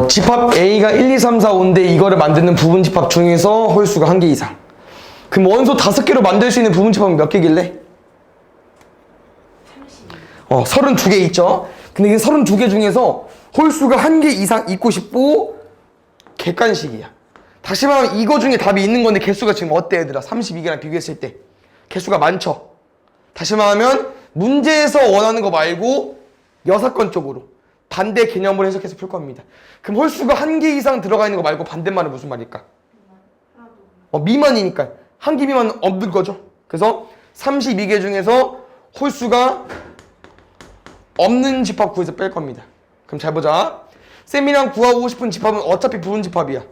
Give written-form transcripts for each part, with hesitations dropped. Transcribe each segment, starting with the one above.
집합 A가 1, 2, 3, 4, 5인데 이거를 만드는 부분 집합 중에서 홀수가 1개 이상. 그럼 원소 5개로 만들 수 있는 부분 집합은 몇 개길래? 32개 있죠. 근데 이 32개 중에서 홀수가 1개 이상 있고 싶고 객관식이야. 다시 말하면 이거 중에 답이 있는 건데 개수가 지금 어때 얘들아? 32개랑 비교했을 때 개수가 많죠. 다시 말하면 문제에서 원하는 거 말고 여사건 쪽으로 반대 개념으로 해석해서 풀 겁니다. 그럼 홀수가 1개 이상 들어가 있는 거 말고 반대말은 무슨 말일까? 미만이니까 1개 미만은 없는 거죠. 그래서 32개 중에서 홀수가 없는 집합 구해서 뺄 겁니다. 그럼 잘 보자. 쌤이랑 구하고 싶은 집합은 어차피 부분 집합이야.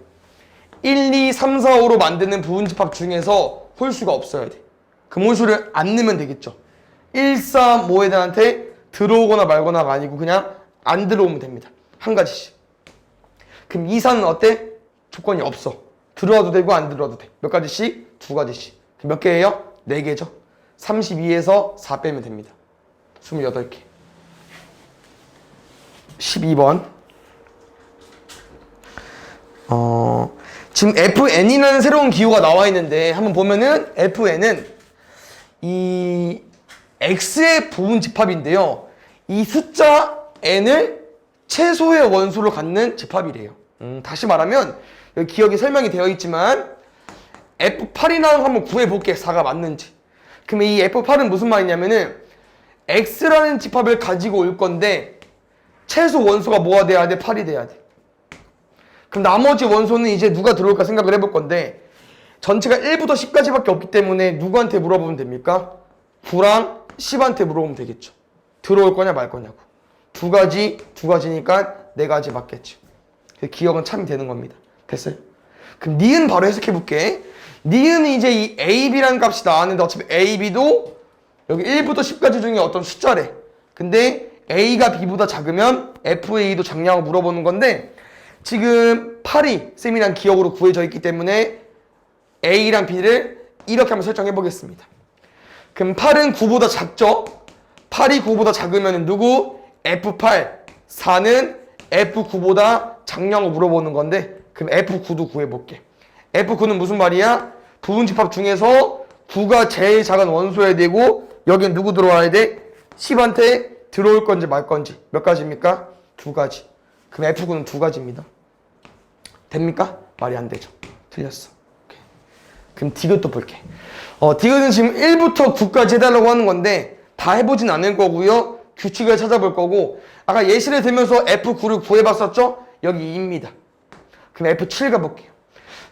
1, 2, 3, 4, 5로 만드는 부분 집합 중에서 홀수가 없어야 돼. 그럼 홀수를 안 넣으면 되겠죠. 1, 3, 5 애들한테 들어오거나 말거나가 아니고 그냥 안 들어오면 됩니다. 한 가지씩. 그럼 2, 4는 어때? 조건이 없어. 들어와도 되고 안 들어와도 돼. 몇 가지씩? 2가지씩. 그럼 몇 개예요? 4개죠. 32에서 4 빼면 됩니다. 28개. 12번. 지금 FN이라는 새로운 기호가 나와 있는데 한번 보면은 FN은 이 X의 부분 집합인데요. 이 숫자 N을 최소의 원소로 갖는 집합이래요. 다시 말하면 여기 기억이 설명이 되어 있지만 F8이라는 거 한번 구해볼게. 4가 맞는지. 그러면 이 F8은 무슨 말이냐면은 X라는 집합을 가지고 올 건데 최소 원소가 뭐가 돼야 돼? 8이 돼야 돼. 그럼 나머지 원소는 이제 누가 들어올까 생각을 해볼 건데 전체가 1부터 10까지밖에 없기 때문에 누구한테 물어보면 됩니까? 9랑 10한테 물어보면 되겠죠. 들어올 거냐 말 거냐고. 2가지니까 4가지 맞겠지. 기억은 참이 되는 겁니다. 됐어요? 그럼 니은 바로 해석해 볼게. 니은은 이제 이 A, B라는 값이 나왔는데 어차피 A, B도 여기 1부터 10까지 중에 어떤 숫자래. 근데 A가 B보다 작으면 FA도 작냐고 물어보는 건데 지금 8이 쌤이랑 기억으로 구해져 있기 때문에 A랑 B를 이렇게 한번 설정해 보겠습니다. 그럼 8은 9보다 작죠? 8이 9보다 작으면 누구? F8. 4는 F9보다 작냐고 물어보는 건데 그럼 F9도 구해볼게. F9는 무슨 말이야? 부분 집합 중에서 9가 제일 작은 원소여야 되고 여긴 누구 들어와야 돼? 10한테 들어올 건지 말 건지 몇 가지입니까? 2가지. 그럼 F9는 2가지입니다. 됩니까? 말이 안 되죠. 틀렸어. 오케이. 그럼 디귿도 볼게. 디귿은 지금 1부터 9까지 해달라고 하는 건데 다 해보진 않을 거고요. 규칙을 찾아볼 거고 아까 예시를 들면서 F9를 구해봤었죠? 여기 2입니다. 그럼 F7 가볼게요.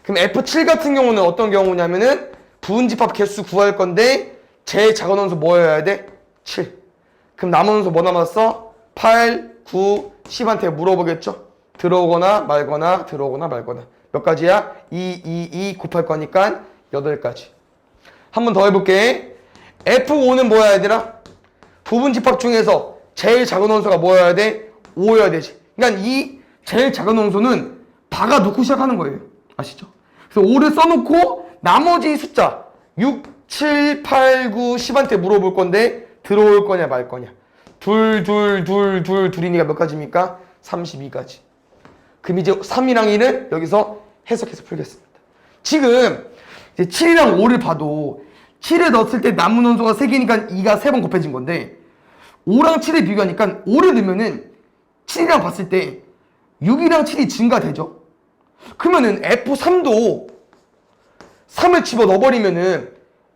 그럼 F7 같은 경우는 어떤 경우냐면은 부분집합 개수 구할 건데 제일 작은 원소 뭐여야 돼? 7. 그럼 남은 원소 뭐 남았어? 8, 9, 10한테 물어보겠죠? 들어오거나 말거나 들어오거나 말거나 몇 가지야? 2 곱할 거니까 8가지. 한 번 더 해볼게. F5는 뭐야 얘들아? 부분집합 중에서 제일 작은 원소가 뭐여야 돼? 5여야 되지. 그러니까 이 제일 작은 원소는 박아놓고 시작하는 거예요. 아시죠? 그래서 5를 써놓고 나머지 숫자 6, 7, 8, 9, 10한테 물어볼 건데 들어올 거냐 말 거냐. 둘이니까 몇 가지입니까? 32가지. 그럼 이제 3이랑 1은 여기서 해석해서 풀겠습니다. 지금 이제 7이랑 5를 봐도 7을 넣었을 때 남은 원소가 3개니까 2가 3번 곱해진 건데 5랑 7을 비교하니까 5를 넣으면은 7이랑 봤을 때 6이랑 7이 증가되죠. 그러면은 F3도 3을 집어 넣어버리면은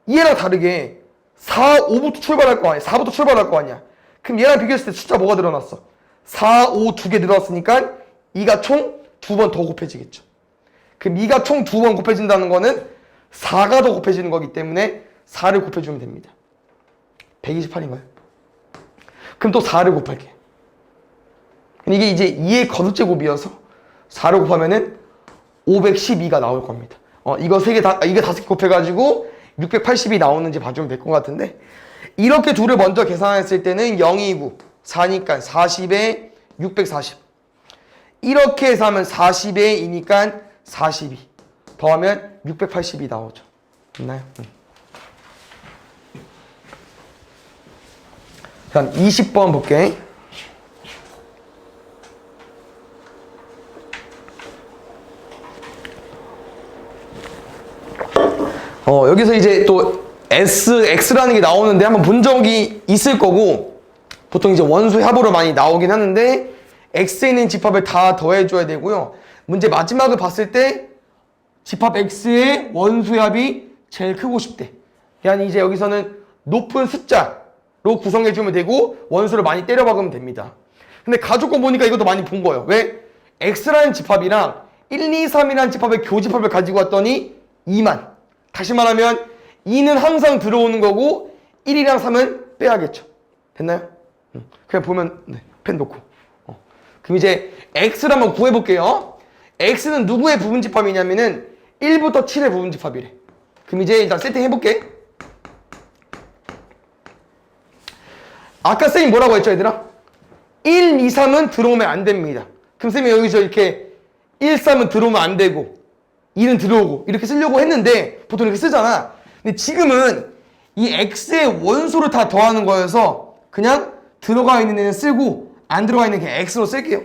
얘랑 다르게 4, 5부터 출발할 거 아니야. 4부터 출발할 거 아니야. 그럼 얘랑 비교했을 때 숫자 뭐가 늘어났어? 4, 5 2개 늘어났으니까 2가 총 2번 더 곱해지겠죠. 그럼 2가 총 2번 곱해진다는 거는 4가 더 곱해지는 거기 때문에 4를 곱해주면 됩니다. 128인가요? 그럼 또 4를 곱할게. 이게 이제 2의 거듭제곱이어서 4를 곱하면은 512가 나올 겁니다. 이거 3개 다, 이거 5개 곱해가지고 680이 나오는지 봐주면 될 것 같은데 이렇게 둘을 먼저 계산했을 때는 0이고 4니까 40에 640 이렇게 해서 하면 40에 2니까 42 더하면 680이 나오죠. 됐나요? 그럼 20번 볼게. 여기서 이제 또 X라는 게 나오는데 한번 본 적이 있을 거고, 보통 이제 원소 합으로 많이 나오긴 하는데 X에 있는 집합을 다 더해줘야 되고요. 문제 마지막을 봤을 때 집합 X의 원소 합이 제일 크고 싶대. 그냥 이제 여기서는 높은 숫자로 구성해주면 되고 원소를 많이 때려 박으면 됩니다. 근데 가족권 보니까 이것도 많이 본 거예요. 왜? X라는 집합이랑 1, 2, 3이라는 집합의 교집합을 가지고 왔더니 2만. 다시 말하면 2는 항상 들어오는 거고 1이랑 3은 빼야겠죠. 됐나요? 그냥 보면 펜 놓고. 그럼 이제 X를 한번 구해볼게요. X는 누구의 부분집합이냐면은 1부터 7의 부분집합이래. 그럼 이제 일단 세팅해볼게. 아까 쌤이 뭐라고 했죠, 얘들아? 1, 2, 3은 들어오면 안 됩니다. 그럼 쌤이 여기서 이렇게 1, 3은 들어오면 안 되고 2는 들어오고 이렇게 쓰려고 했는데 보통 이렇게 쓰잖아. 근데 지금은 이 X의 원소를 다 더하는 거여서 그냥 들어가 있는 애는 쓰고 안 들어가 있는 그냥 X로 쓸게요.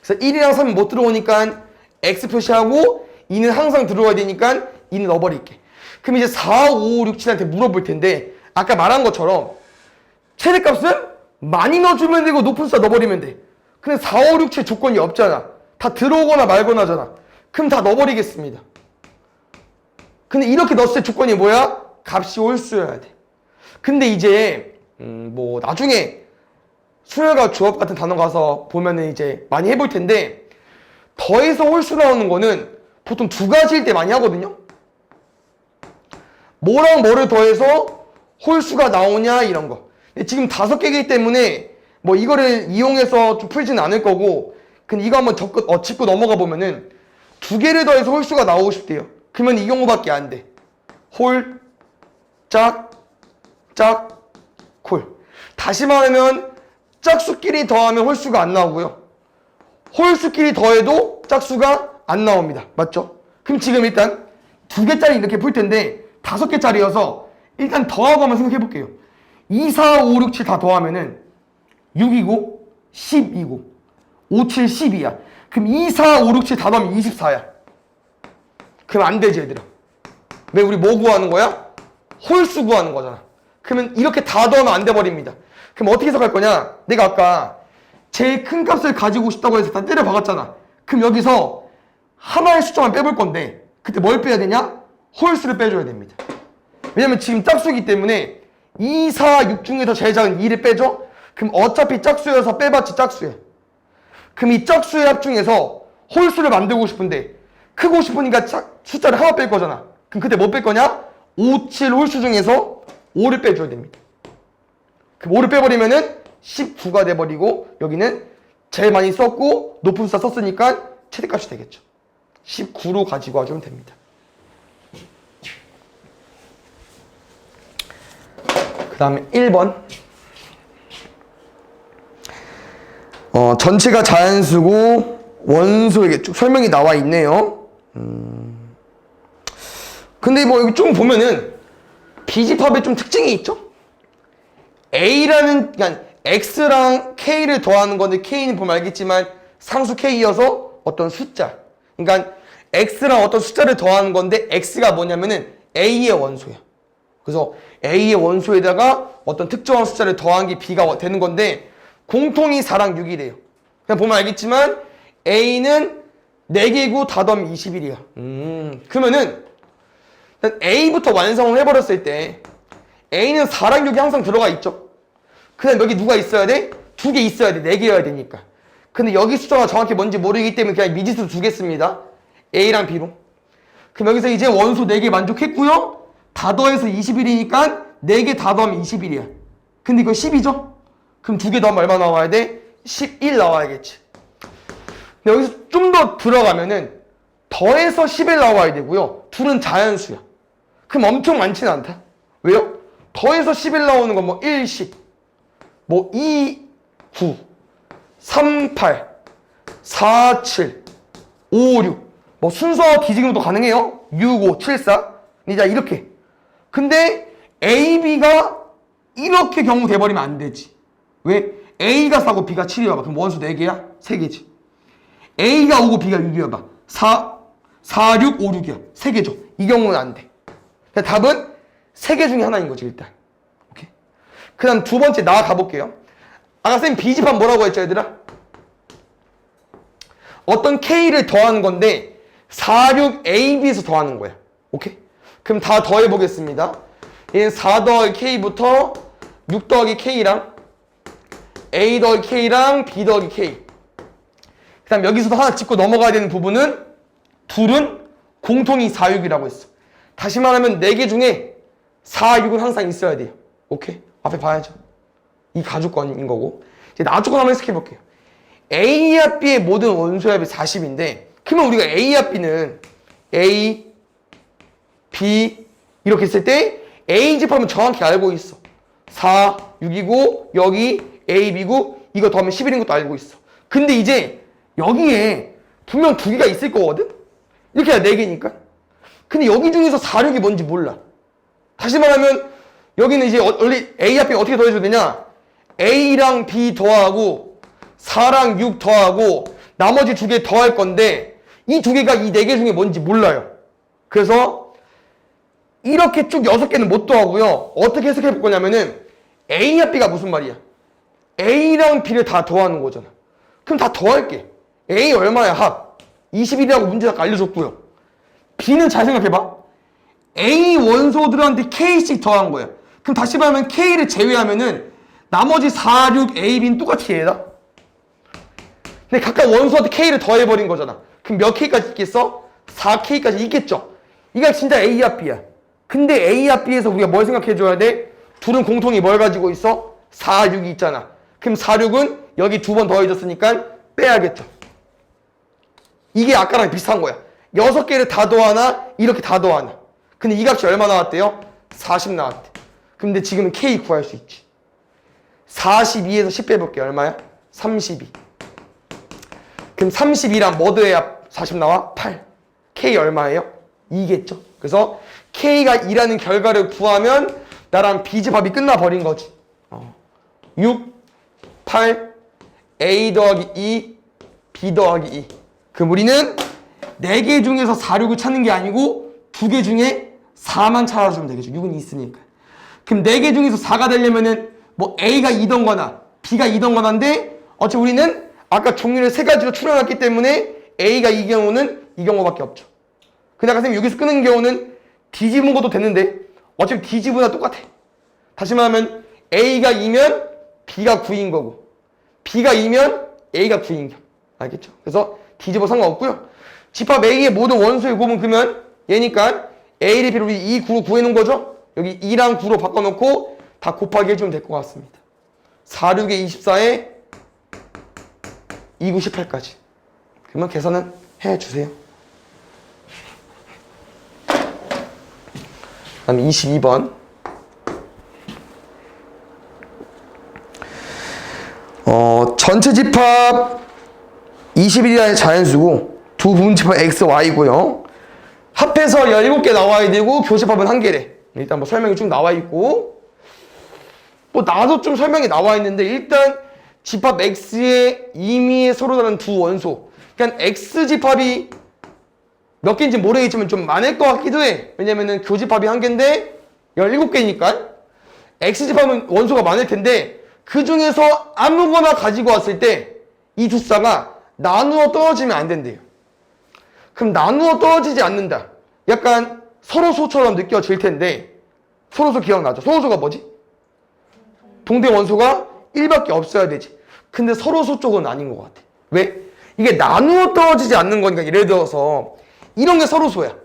그래서 1이랑 3은 못 들어오니까 X 표시하고 2는 항상 들어가야 되니까 2는 넣어버릴게. 그럼 이제 4, 5, 6, 7한테 물어볼 텐데 아까 말한 것처럼 최대값은 많이 넣어주면 되고 높은 숫자 넣어버리면 돼. 근데 4, 5, 6, 7 조건이 없잖아. 다 들어오거나 말거나 하잖아. 그럼 다 넣어버리겠습니다. 근데 이렇게 넣었을 때 조건이 뭐야? 값이 홀수여야 돼. 근데 이제 뭐 나중에 수열과 조합 같은 단어 가서 보면은 이제 많이 해볼 텐데 더해서 홀수 나오는 거는 보통 두 가지일 때 많이 하거든요. 뭐랑 뭐를 더해서 홀수가 나오냐 이런 거. 근데 지금 5개이기 때문에 뭐 이거를 이용해서 좀 풀지는 않을 거고, 근데 이거 한번 짚고 넘어가 보면은 2개를 더해서 홀수가 나오고 싶대요. 그러면 이 경우밖에 안 돼. 홀, 짝, 짝, 콜. 다시 말하면 짝수끼리 더하면 홀수가 안 나오고요. 홀수끼리 더해도 짝수가 안 나옵니다. 맞죠? 그럼 지금 일단 2개짜리 이렇게 풀 텐데 5개짜리여서 일단 더하고 한번 생각해 볼게요. 2, 4, 5, 6, 7 다 더하면은 6이고 10이고 5, 7, 12야. 그럼 2, 4, 5, 6, 7 다 더하면 24야. 그럼 안 되지, 얘들아. 왜 우리 뭐 구하는 거야? 홀수 구하는 거잖아. 그러면 이렇게 다 더하면 안 돼버립니다. 그럼 어떻게 해석할 거냐? 내가 아까 제일 큰 값을 가지고 싶다고 해서 다 때려 박았잖아. 그럼 여기서 하나의 숫자만 빼볼 건데 그때 뭘 빼야 되냐? 홀수를 빼줘야 됩니다. 왜냐면 지금 짝수이기 때문에 2, 4, 6 중에서 제일 작은 2를 빼줘? 그럼 어차피 짝수여서 빼봤지 짝수야. 그럼 이 짝수의 합 중에서 홀수를 만들고 싶은데 크고 싶으니까 숫자를 하나 뺄 거잖아. 그럼 그때 뭐 뺄 거냐? 5, 7 홀수 중에서 5를 빼줘야 됩니다. 그럼 5를 빼버리면은 19가 돼버리고 여기는 제일 많이 썼고 높은 숫자 썼으니까 최대값이 되겠죠. 19로 가지고 와주면 됩니다. 그 다음에 1번. 전체가 자연수고 원소에게 쭉 설명이 나와 있네요. 근데 뭐 여기 좀 보면은 비집합에 좀 특징이 있죠? A라는, 그러니까 X랑 K를 더하는 건데 K는 보면 알겠지만 상수 K여서 어떤 숫자. 그러니까 X랑 어떤 숫자를 더하는 건데 X가 뭐냐면은 A의 원소야. 그래서 A의 원소에다가 어떤 특정한 숫자를 더한 게 B가 되는 건데 공통이 4랑 6이래요. 그냥 보면 알겠지만 A는 4개고 다 더하면 21이야. 그러면은 일단 A부터 완성을 해버렸을 때 A는 4랑 6이 항상 들어가 있죠. 그 다음 여기 누가 있어야 돼? 2개 있어야 돼. 4개여야 되니까. 근데 여기 숫자가 정확히 뭔지 모르기 때문에 그냥 미지수 2개 씁니다. A랑 B로. 그럼 여기서 이제 원소 4개 만족했고요. 다 더해서 21이니까 4개 다 더하면 21이야. 근데 이거 10이죠? 그럼 2개 더하면 얼마 나와야 돼? 11 나와야겠지. 근데 여기서 좀 더 들어가면은 더해서 11 나와야 되고요. 둘은 자연수야. 그럼 엄청 많지는 않다. 왜요? 더해서 11 나오는 건 뭐 1, 10, 뭐 2, 9, 3, 8, 4, 7, 5, 6. 뭐 순서 뒤지기도 가능해요. 6, 5, 7, 4. 이제 이렇게. 근데 A, B가 이렇게 경우 돼버리면 안 되지. 왜? A가 4고 B가 7이어봐. 그럼 원수 4개야? 3개지. A가 5고 B가 6이어봐. 4, 6, 5, 6이야. 3개죠. 이 경우는 안 돼. 답은 3개 중에 하나인 거지 일단. 오케이. 그 다음 두 번째 나아가 볼게요. 아까 쌤 B집합 뭐라고 했죠 얘들아? 어떤 K를 더하는 건데 4, 6, A, B에서 더하는 거야. 오케이? 그럼 다 더해 보겠습니다. 얘는 4 더하기 K부터 6 더하기 K랑 A 더하기 K랑 B 더하기 K. 그 다음 여기서도 하나 짚고 넘어가야 되는 부분은 둘은 공통이 4, 6이라고 했어. 다시 말하면 4개 중에 4, 6은 항상 있어야 돼요. 오케이? 앞에 봐야죠. 이 가족권인 거고. 이제 나쪽으로 한번 해석해 볼게요. A와 B의 모든 원소의 합이 40인데 그러면 우리가 A와 B는 A, B 이렇게 했을 때 A 집합은 정확히 알고 있어. 4, 6이고 여기 A, B고 이거 더하면 11인 것도 알고 있어. 근데 이제 여기에 분명 2개가 있을 거거든? 이렇게 해야 4개니까. 근데 여기 중에서 4, 6이 뭔지 몰라. 다시 말하면 여기는 이제 원래 A와 B 어떻게 더해줘야 되냐? A랑 B 더하고 4랑 6 더하고 나머지 2개 더할 건데 이 2개가 이 4개 중에 뭔지 몰라요. 그래서 이렇게 쭉 6개는 못 더하고요. 어떻게 해석해 볼 거냐면은 A와 B가 무슨 말이야? A랑 B를 다 더하는 거잖아. 그럼 다 더할게. A 얼마야 합? 21이라고 문제가 알려줬고요. B는 잘 생각해봐. A 원소들한테 K씩 더한 거야. 그럼 다시 말하면 K를 제외하면은 나머지 4, 6, A, B는 똑같이 얘다. 근데 각각 원소한테 K를 더해버린 거잖아. 그럼 몇 K까지 있겠어? 4K까지 있겠죠. 이게 진짜 A와 B야. 근데 A와 B에서 우리가 뭘 생각해줘야 돼? 둘은 공통이 뭘 가지고 있어? 4, 6이 있잖아. 그럼 4, 6은 여기 2번 더해졌으니까 빼야겠죠. 이게 아까랑 비슷한 거야. 6개를 다 더하나 이렇게 다 더하나. 근데 이 값이 얼마 나왔대요? 40 나왔대. 근데 지금은 K 구할 수 있지. 42에서 10 빼볼게. 얼마야? 32. 그럼 32랑 뭐 더해야 40 나와? 8. K 얼마예요? 2겠죠. 그래서 K가 2라는 결과를 구하면 나랑 B집합이 끝나버린 거지. 6, 8, A 더하기 2, B 더하기 2. 그럼 우리는 4개 중에서 4, 6을 찾는 게 아니고 2개 중에 4만 찾아주면 되겠죠. 6은 있으니까. 그럼 4개 중에서 4가 되려면은 뭐 A가 2던 거나 B가 2던 거나인데 어차피 우리는 아까 종류를 3가지로 추려놨기 때문에 A가 이 경우는 이 경우밖에 없죠. 근데 아까 선생님 여기서 끄는 경우는 뒤집은 것도 되는데 어차피 뒤집으나 똑같아. 다시 말하면 A가 2면 B가 9인 거고 B가 2면 A가 9인 거. 알겠죠? 그래서 뒤집어 상관없고요. 집합 A의 모든 원소의 곱은 그러면 얘니까 A를 B를 우리 2, 9로 구해놓은 거죠? 여기 2랑 9로 바꿔놓고 다 곱하기 해주면 될 것 같습니다. 4, 6에 24에 2, 9, 18까지. 그러면 계산은 해주세요. 다음 22번. 전체 집합 21이라는 자연수고 두 부분 집합 x, y고요. 합해서 17개 나와야 되고 교집합은 1개래. 일단 뭐 설명이 쭉 나와 있고 뭐 나도 좀 설명이 나와 있는데 일단 집합 x의 임의에 서로 다른 두 원소. 그러니까 x 집합이 몇 개인지 모르겠지만 좀 많을 것 같기도 해. 왜냐면은 교집합이 1개인데 17개니까 x 집합은 원소가 많을 텐데 그 중에서 아무거나 가지고 왔을 때 이 두 쌍아 나누어 떨어지면 안 된대요. 그럼 나누어 떨어지지 않는다. 약간 서로소처럼 느껴질 텐데 서로소 기억나죠? 서로소가 뭐지? 동대 원소가 1밖에 없어야 되지. 근데 서로소 쪽은 아닌 것 같아. 왜? 이게 나누어 떨어지지 않는 거니까 예를 들어서 이런 게 서로소야.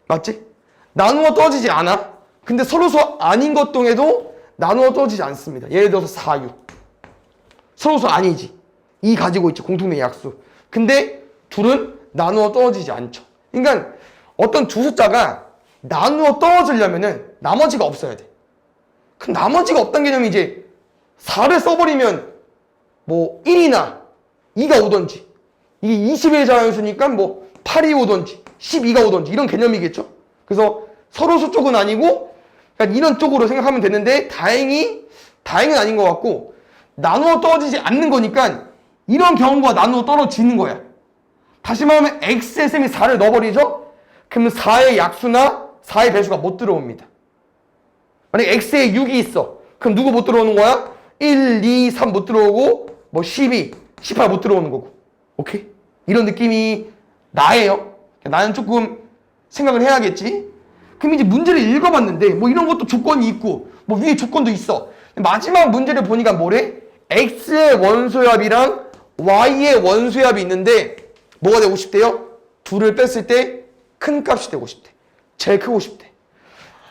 맞지? 나누어 떨어지지 않아. 근데 서로소 아닌 것 중에도 나누어 떨어지지 않습니다. 예를 들어서 4, 6. 서로소 아니지. 2 가지고 있지. 공통된 약수. 근데 둘은 나누어 떨어지지 않죠. 그러니까 어떤 두 숫자가 나누어 떨어지려면은 나머지가 없어야 돼. 그럼 나머지가 없다는 개념이 이제 4를 써버리면 뭐 1이나 2가 오던지 이게 21의 자연수니까 뭐 8이 오던지 12가 오던지 이런 개념이겠죠. 그래서 서로수 쪽은 아니고 그러니까 이런 쪽으로 생각하면 되는데 다행은 아닌 것 같고 나누어 떨어지지 않는 거니까 이런 경우가 나누어 떨어지는 거야. 다시 말하면 x에 쌤이 4를 넣어버리죠? 그러면 4의 약수나 4의 배수가 못 들어옵니다. 만약에 x에 6이 있어. 그럼 누구 못 들어오는 거야? 1, 2, 3 못 들어오고 뭐 12, 18 못 들어오는 거고. 오케이? 이런 느낌이 나예요. 나는 조금 생각을 해야겠지. 그럼 이제 문제를 읽어봤는데 뭐 이런 것도 조건이 있고 뭐 위에 조건도 있어. 마지막 문제를 보니까 뭐래? x의 원소합이랑 y의 원소합이 있는데 뭐가 되고 싶대요? 둘을 뺐을 때 큰 값이 되고 싶대. 제일 크고 싶대.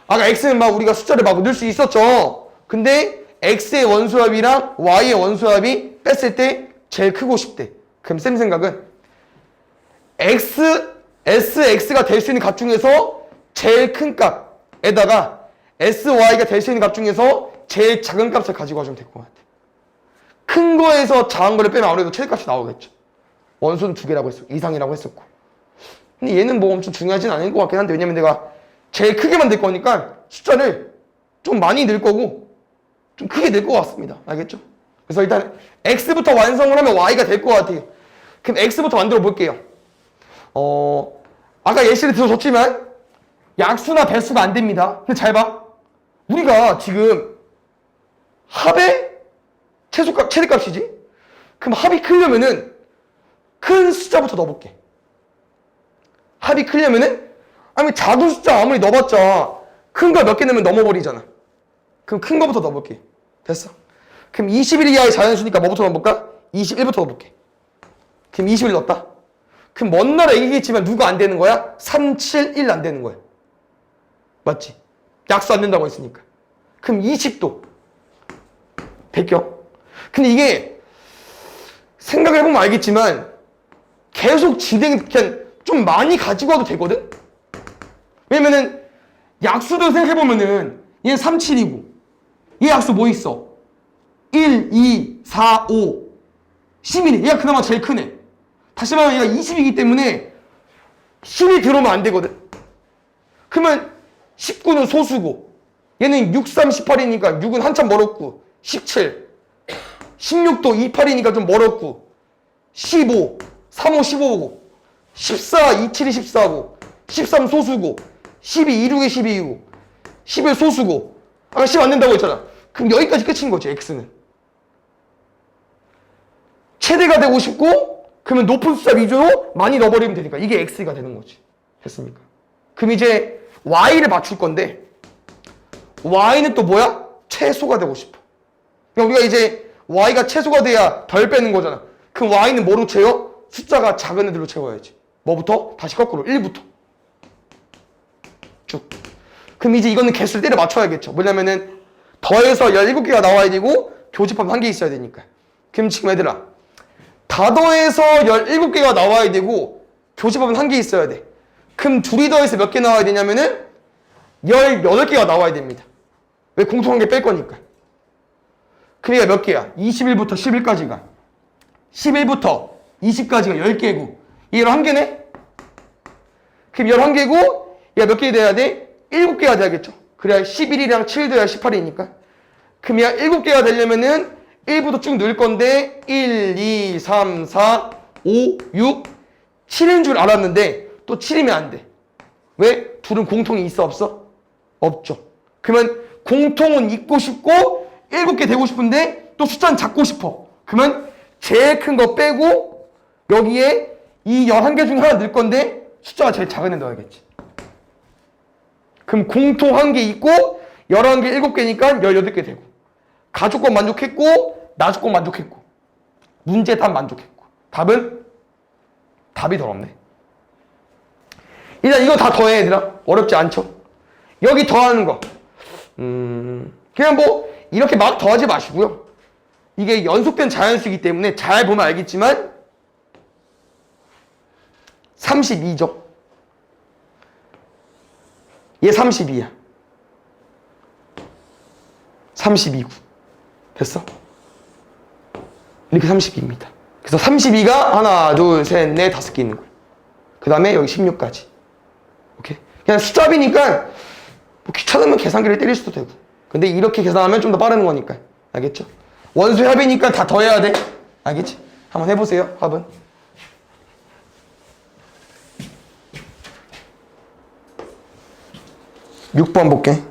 아까 x는 막 우리가 숫자를 막 넣을 수 있었죠. 근데 x의 원소합이랑 y의 원소합이 뺐을 때 제일 크고 싶대. 그럼 쌤 생각은 SX가 될 수 있는 값 중에서 제일 큰 값에다가 SY가 될 수 있는 값 중에서 제일 작은 값을 가지고 와주면 될 것 같아. 큰 거에서 작은 거를 빼면 아무래도 최대값이 나오겠죠. 원소는 2개라고 했었고 이상이라고 했었고. 근데 얘는 뭐 엄청 중요하진 않은 것 같긴 한데 왜냐면 내가 제일 크게 만들 거니까 숫자를 좀 많이 넣을 거고 좀 크게 낼 것 같습니다. 알겠죠? 그래서 일단 X부터 완성을 하면 Y가 될 것 같아요. 그럼 X부터 만들어 볼게요. 아까 예시를 들어줬지만 약수나 배수가 안 됩니다. 근데 잘 봐. 우리가 지금 합의 최대값이지? 그럼 합이 크려면은 큰 숫자부터 넣어볼게. 합이 크려면은 아니 작은 숫자 아무리 넣어봤자 큰 거 몇 개 넣으면 넘어버리잖아. 그럼 큰 거부터 넣어볼게. 됐어. 그럼 21 이하의 자연수니까 뭐부터 넣어볼까? 21부터 넣어볼게. 그럼 21 넣었다. 그럼 먼 나라 얘기겠지만 누가 안 되는 거야? 3, 7, 1 안 되는 거야. 맞지? 약수 안 된다고 했으니까. 그럼 20도. 됐죠? 근데 이게 생각해보면 알겠지만 계속 그냥 좀 많이 가지고 와도 되거든? 왜냐면은 약수도 생각해보면은 얘는 3, 7이고 얘 약수 뭐 있어? 1, 2, 4, 5, 10이네. 얘가 그나마 제일 크네. 다시 말하면 얘가 20이기 때문에 10이 들어오면 안 되거든? 그러면 19는 소수고 얘는 6, 3, 18이니까 6은 한참 멀었고 17, 16도 28이니까 좀 멀었고 15, 3, 5, 15고 14, 2, 7이 14고 13 소수고 12, 2, 6이 12이고 11 소수고 아까 10 안 된다고 했잖아. 그럼 여기까지 끝인 거지 X는. 최대가 되고 싶고 그러면 높은 숫자 위주로 많이 넣어버리면 되니까 이게 X가 되는 거지. 됐습니까? 그럼 이제 Y를 맞출 건데 Y는 또 뭐야? 최소가 되고 싶어. 그러니까 우리가 이제 Y가 최소가 돼야 덜 빼는 거잖아. 그럼 Y는 뭐로 채워? 숫자가 작은 애들로 채워야지. 뭐부터? 다시 거꾸로 1부터 쭉. 그럼 이제 이거는 개수를 때려 맞춰야겠죠. 뭐냐면은 더해서 17개가 나와야 되고 교집합 1개 있어야 되니까. 그럼 지금 얘들아 다 더해서 17개가 나와야 되고 교집합은 1개 있어야 돼. 그럼 둘이 더해서 몇 개 나와야 되냐면은 18개가 나와야 됩니다. 왜? 공통한 게 뺄 거니까. 그럼 얘가 몇 개야? 21부터 11까지가 11부터 20까지가 10개고 얘가 1개네? 그럼 11개고 얘가 몇 개 돼야 돼? 7개가 돼야겠죠. 그래야 11이랑 7 돼야 18이니까. 그럼 얘가 7개가 되려면은 1부터 쭉 넣을 건데 1, 2, 3, 4, 5, 6, 7인 줄 알았는데 또 7이면 안 돼. 왜? 둘은 공통이 있어 없어? 없죠. 그러면 공통은 있고 싶고 7개 되고 싶은데 또 숫자는 작고 싶어. 그러면 제일 큰 거 빼고 여기에 이 11개 중에 하나 넣을 건데 숫자가 제일 작은 애 넣어야겠지. 그럼 공통 1개 있고 11개 7개니까 18개 되고 가조건 만족했고 나조건 만족했고 문제 답 만족했고 답이 더 없네. 일단 이거 다 더해 얘들아. 어렵지 않죠? 여기 더하는 거 그냥 뭐 이렇게 막 더하지 마시고요. 이게 연속된 자연수이기 때문에 잘 보면 알겠지만 32죠. 얘 32야. 32구. 됐어? 이렇게 32입니다. 그래서 32가 하나, 둘, 셋, 넷, 5개 있는 거예요. 그 다음에 여기 16까지. 오케이? 그냥 숫자비니까 뭐 귀찮으면 계산기를 때릴 수도 되고. 근데 이렇게 계산하면 좀 더 빠른 거니까. 알겠죠? 원수 합이니까 다 더해야 돼. 알겠지? 한번 해보세요. 합은. 6번 볼게.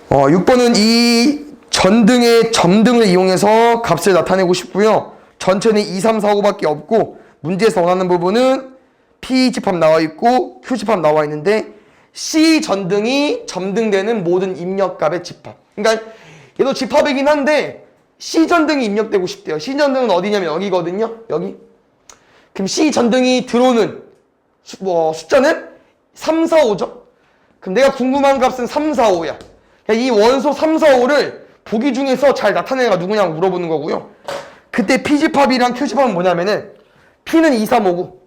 6번은 이 전등의 점등을 이용해서 값을 나타내고 싶고요. 전체는 2, 3, 4, 5밖에 없고 문제에서 원하는 부분은 P 집합 나와 있고 Q 집합 나와 있는데 C 전등이 점등되는 모든 입력값의 집합. 그러니까 얘도 집합이긴 한데 C 전등이 입력되고 싶대요. C 전등은 어디냐면 여기거든요. 여기. 그럼 C 전등이 들어오는 숫자는 3, 4, 5죠. 그럼 내가 궁금한 값은 3, 4, 5야. 이 원소 3, 4, 5를 보기 중에서 잘 나타내는 애가 누구냐고 물어보는 거고요. 그때 P집합이랑 Q집합은 뭐냐면은 P는 2, 3, 5고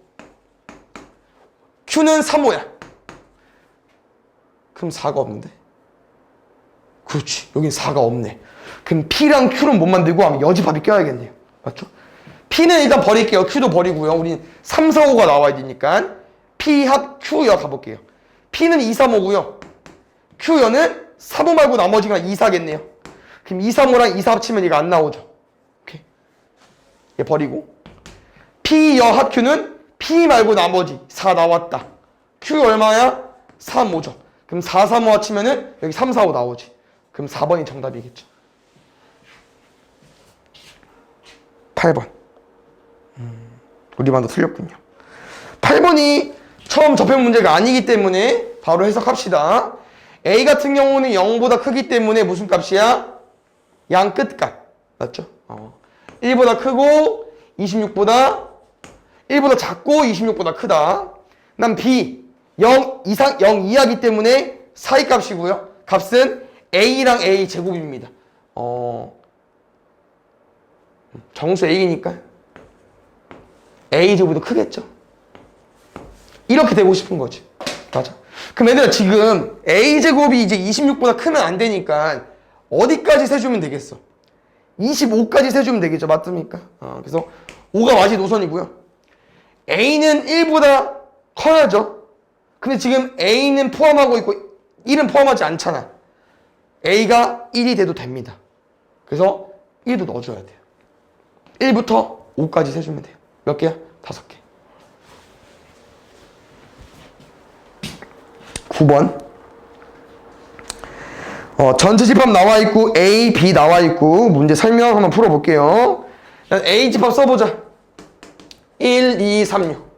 Q는 3, 5야. 그럼 4가 없는데? 그렇지. 여긴 4가 없네. 그럼 P랑 Q는 못 만들고 하면 여집합이 껴야겠네요. 맞죠? P는 일단 버릴게요. Q도 버리고요. 우린 3, 4, 5가 나와야 되니까 P 합 Q여 가볼게요. P는 2, 3, 5고요. Q여는 3, 5 말고 나머지가 2, 4겠네요. 그럼 2, 3, 5랑 2, 4 합치면 얘가 안 나오죠. 오케이. 얘 버리고 P여 합 Q는 P 말고 나머지 4 나왔다. Q 얼마야? 3, 5죠. 그럼 4, 3, 5 합치면은 여기 3, 4, 5 나오지. 그럼 4번이 정답이겠죠. 8번. 우리 반도 틀렸군요. 8번이 처음 접행 문제가 아니기 때문에 바로 해석합시다. A 같은 경우는 0보다 크기 때문에 무슨 값이야? 양 끝값. 맞죠? 1보다 크고 26보다 1보다 작고 26보다 크다. 난 B 0 이상 0 이하기 때문에 사이 값이고요. 값은 A랑 A 제곱입니다. 정수 A니까 A 제곱이 더 크겠죠. 이렇게 되고 싶은 거지. 맞아. 그럼 얘들아 지금 A제곱이 이제 26보다 크면 안 되니까 어디까지 세주면 되겠어? 25까지 세주면 되겠죠. 맞습니까? 그래서 5가 마지노선이고요. A는 1보다 커야죠. 근데 지금 A는 포함하고 있고 1은 포함하지 않잖아. A가 1이 돼도 됩니다. 그래서 1도 넣어줘야 돼요. 1부터 5까지 세주면 돼요. 몇 개야? 5개. 9번. 전체 집합 나와 있고 A, B 나와 있고 문제 설명 한번 풀어볼게요. A 집합 써보자. 1, 2, 3, 6.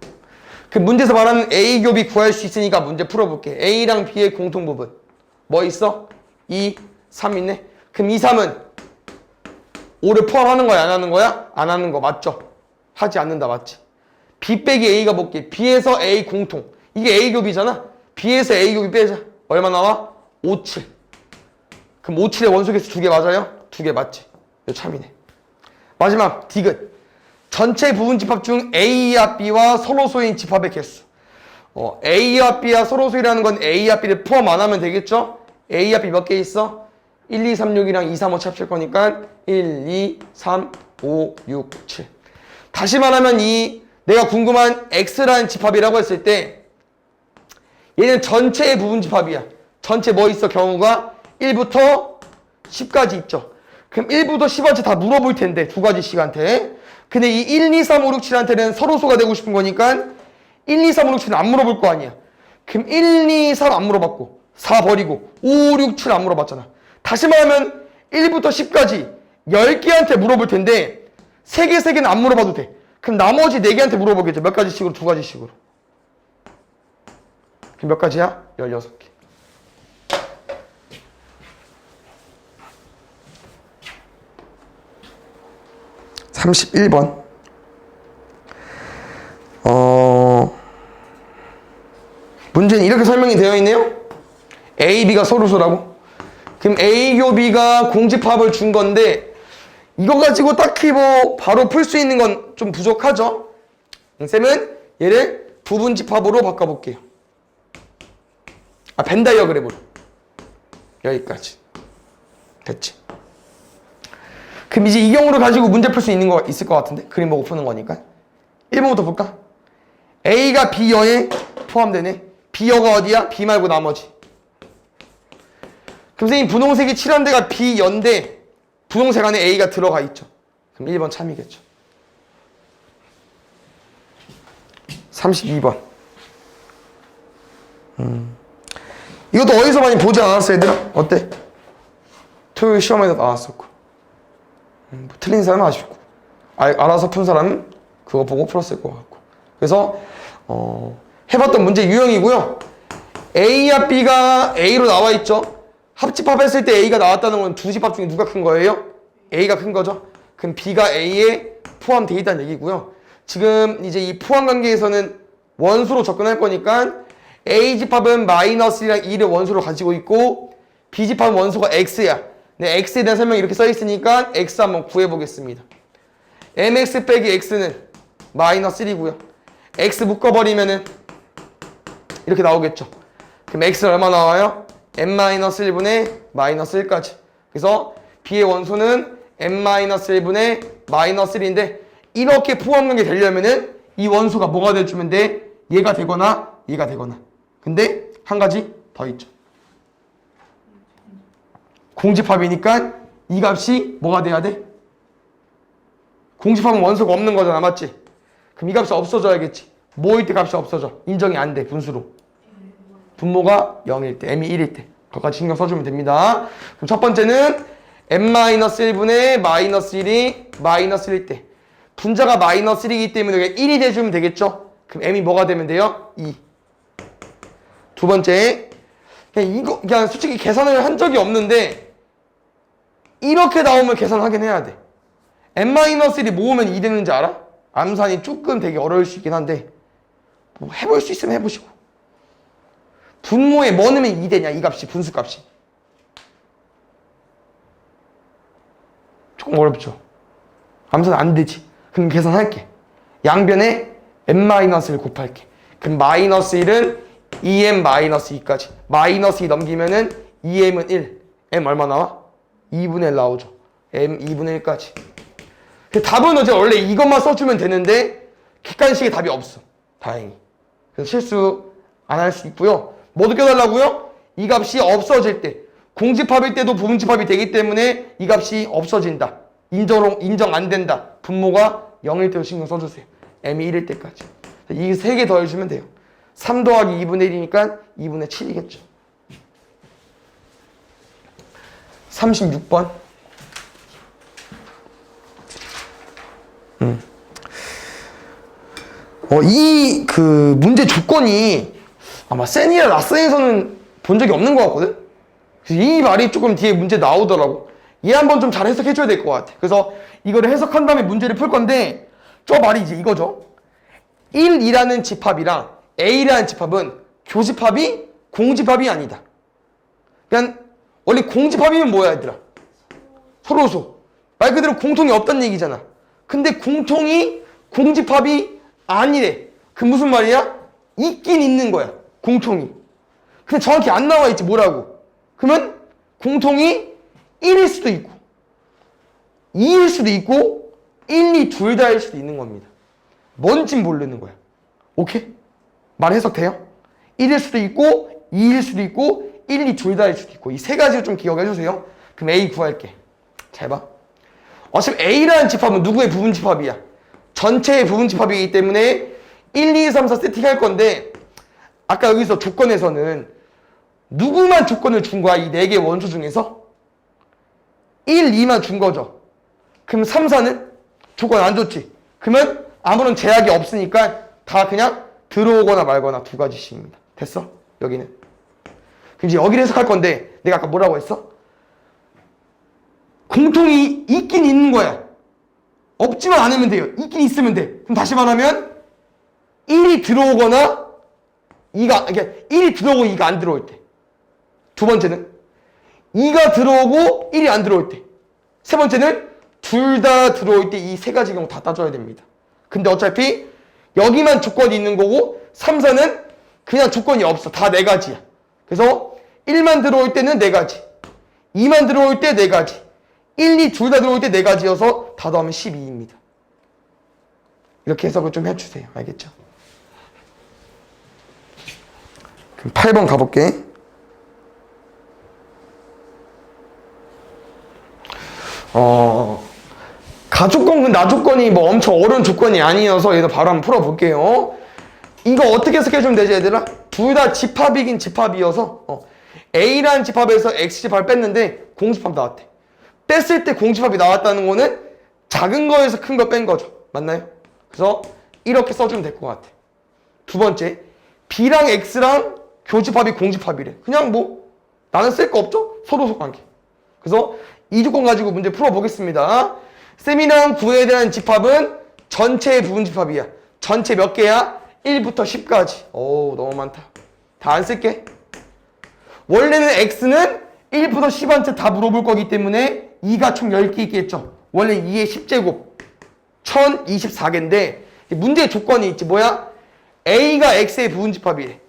그 문제에서 말하는 A 겹이 구할 수 있으니까 문제 풀어볼게. A랑 B의 공통 부분. 뭐 있어? 2, 3 있네. 그럼 2, 3은 5를 포함하는 거야? 안 하는 거야? 안 하는 거 맞죠? 하지 않는다 맞지? B 빼기 A가 볼게. B에서 A 공통. 이게 A 겹이잖아. B에서 A 겹이 빼자. 얼마 나와? 5, 7. 그럼 5, 7의 원소개수 2개 맞아요? 2개 맞지? 이거 참이네. 마지막 디귿. 전체 부분 집합 중 A와 B와 서로소인 집합의 개수. A와 B와 서로소이라는 건 A와 B를 포함 안 하면 되겠죠? A와 B 몇 개 있어? 1, 2, 3, 6이랑 2, 3, 5 합칠 거니까 1, 2, 3, 5, 6, 7. 다시 말하면 이 내가 궁금한 X라는 집합이라고 했을 때 얘는 전체의 부분 집합이야. 전체 뭐 있어? 경우가 1부터 10까지 있죠. 그럼 1부터 10까지 다 물어볼 텐데 두 가지 씩한테. 근데 이 1, 2, 3, 5, 6, 7한테는 서로소가 되고 싶은 거니까 1, 2, 3, 5, 6, 7은 안 물어볼 거 아니야. 그럼 1, 2, 3 안 물어봤고 4 버리고 5, 6, 7 안 물어봤잖아. 다시 말하면 1부터 10까지 10개한테 물어볼 텐데 3개, 3개는 안 물어봐도 돼. 그럼 나머지 4개한테 물어보겠죠. 몇 가지씩으로? 2가지씩으로. 그럼 몇 가지야? 16개. (31번) 문제는 이렇게 설명이 되어 있네요. A, B가 서로소라고. 그럼 A 교 B가 공집합을 준 건데 이거 가지고 딱히 뭐 바로 풀 수 있는 건 좀 부족하죠. 쌤은 얘를 부분집합으로 바꿔볼게요. 벤 다이어그램으로. 여기까지. 됐지. 그럼 이제 이 경우를 가지고 문제 풀 수 있는 거 있을 것 같은데? 그림 보고 푸는 거니까. 1번부터 볼까? A가 B여에 포함되네. B여가 어디야? B 말고 나머지. 그럼 선생님 분홍색이 칠한 데가 B여인데 분홍색 안에 A가 들어가 있죠. 그럼 1번 참이겠죠. 32번. 이것도 어디서 많이 보지 않았어, 얘들아? 어때? 토요일 시험에도 나왔었고. 뭐 틀린 사람은 아쉽고. 알아서 푼 사람은 그거 보고 풀었을 것 같고. 그래서, 해봤던 문제 유형이고요. A와 B가 A로 나와 있죠? 합집합했을 때 A가 나왔다는 건 두 집합 중에 누가 큰 거예요? A가 큰 거죠? 그럼 B가 A에 포함되어 있다는 얘기고요. 지금 이제 이 포함 관계에서는 원수로 접근할 거니까 A 집합은 마이너스 1이랑 2를 원수로 가지고 있고 B 집합은 원수가 X야. 네, X에 대한 설명이 이렇게 써 있으니까 X 한번 구해보겠습니다. MX 빼기 X는 마이너스 1이고요. X 묶어버리면은 이렇게 나오겠죠. 그럼 X는 얼마 나와요? n-1분의 마이너스 1까지. 그래서 B의 원소는 n-1분의 마이너스 1인데 이렇게 포함관계 되려면은 이 원소가 뭐가 돼주면 돼? 얘가 되거나 얘가 되거나. 근데 한 가지 더 있죠. 공집합이니까 이 값이 뭐가 돼야 돼? 공집합은 원소가 없는 거잖아, 맞지? 그럼 이 값이 없어져야겠지. 뭐일 때 값이 없어져? 인정이 안 돼, 분수로. 분모가 0일 때, m이 1일 때. 그것까지 신경 써주면 됩니다. 그럼 첫 번째는 n-1분의 마이너스 1이 마이너스 1일 때. 분자가 마이너스 1이기 때문에 1이 돼주면 되겠죠? 그럼 m이 뭐가 되면 돼요? 2. 두 번째, 그냥 솔직히 계산을 한 적이 없는데 이렇게 나오면 계산하긴 해야 돼. n-1이 모으면 2 되는지 알아? 암산이 조금 되게 어려울 수 있긴 한데 뭐 해볼 수 있으면 해보시고. 분모에 뭐 넣으면 2 되냐, 이 값이, 분수값이. 조금 어렵죠? 암산 안 되지. 그럼 계산할게. 양변에 n-를 곱할게. 그럼 마이너스 1은 2m-2까지. 마이너스 2 넘기면은 2m은 1. m 얼마 나와? 2분의 1 나오죠. m 2분의 1까지. 답은 어제 원래 이것만 써주면 되는데 객관식에 답이 없어. 다행히. 그래서 실수 안 할 수 있고요. 뭐 느껴달라고요? 이 값이 없어질 때. 공집합일 때도 부분집합이 되기 때문에 이 값이 없어진다. 인정 안 된다. 분모가 0일 때도 신경 써주세요. m이 1일 때까지. 이 세 개 더해주면 돼요. 3 더하기 2분의 1이니까 2분의 7이겠죠. 36번. 이 문제 조건이 아마 센이나 라센에서는 본 적이 없는 것 같거든? 그래서 이 말이 조금 뒤에 문제 나오더라고. 얘 한번 좀 잘 해석해줘야 될 것 같아. 그래서 이거를 해석한 다음에 문제를 풀 건데, 저 말이 이제 이거죠. 1이라는 집합이랑 A라는 집합은 교집합이 공집합이 아니다. 그냥 원래 공집합이면 뭐야, 얘들아? 서로소. 말 그대로 공통이 없다는 얘기잖아. 근데 공통이 공집합이 아니래. 그 무슨 말이야? 있긴 있는 거야. 공통이. 근데 정확히 안 나와 있지, 뭐라고. 그러면 공통이 1일 수도 있고 2일 수도 있고 1, 2 둘 다일 수도 있는 겁니다. 뭔진 모르는 거야. 오케이? 말 해석돼요? 1일 수도 있고 2일 수도 있고 1, 2 둘 다일 수도 있고 이 세 가지를 좀 기억해 주세요. 그럼 A 구할게. 잘 봐. 어차피 A라는 집합은 누구의 부분집합이야? 전체의 부분집합이기 때문에 1, 2, 3, 4 세팅할 건데 아까 여기서 조건에서는 누구만 조건을 준 거야? 이 4개 원소 중에서 1, 2만 준 거죠. 그럼 3, 4는 조건 안 줬지. 그러면 아무런 제약이 없으니까 다 그냥 들어오거나 말거나 두 가지씩입니다. 됐어? 여기는. 그럼 이제 여기를 해석할 건데 내가 아까 뭐라고 했어? 공통이 있긴 있는 거야. 없지만 않으면 돼요. 있긴 있으면 돼. 그럼 다시 말하면 1이 들어오거나 1이 들어오고 2가 안 들어올 때. 두 번째는 2가 들어오고 1이 안 들어올 때. 세 번째는 둘 다 들어올 때 이 세 가지 경우 다 따져야 됩니다. 근데 어차피 여기만 조건이 있는 거고 3, 4는 그냥 조건이 없어. 다 네 가지야. 그래서 1만 들어올 때는 네 가지. 2만 들어올 때 네 가지. 1, 2 둘 다 들어올 때 네 가지여서 다 더하면 12입니다. 이렇게 해석을 좀 해주세요. 알겠죠? 그럼 8번 가볼게. 가조건, 나조건이 뭐 엄청 어려운 조건이 아니어서 얘도 바로 한번 풀어볼게요. 이거 어떻게 해석해주면 되지, 얘들아? 둘 다 집합이긴 집합이어서 A라는 집합에서 X집합을 뺐는데 공집합 나왔대. 뺐을 때 공집합이 나왔다는 거는 작은 거에서 큰 거 뺀 거죠. 맞나요? 그래서 이렇게 써주면 될 것 같아. 두 번째, B랑 X랑 교집합이 공집합이래. 그냥 뭐 나는 쓸 거 없죠? 서로 관계. 그래서 이 조건 가지고 문제 풀어보겠습니다. 셈이랑 구에 대한 집합은 전체의 부분집합이야. 전체 몇 개야? 1부터 10까지. 오, 너무 많다. 다 안 쓸게. 원래는 X는 1부터 10한테 다 물어볼 거기 때문에 2가 총 10개 있겠죠. 원래 2의 10제곱 1024개인데 문제의 조건이 있지. 뭐야? A가 X의 부분집합이래.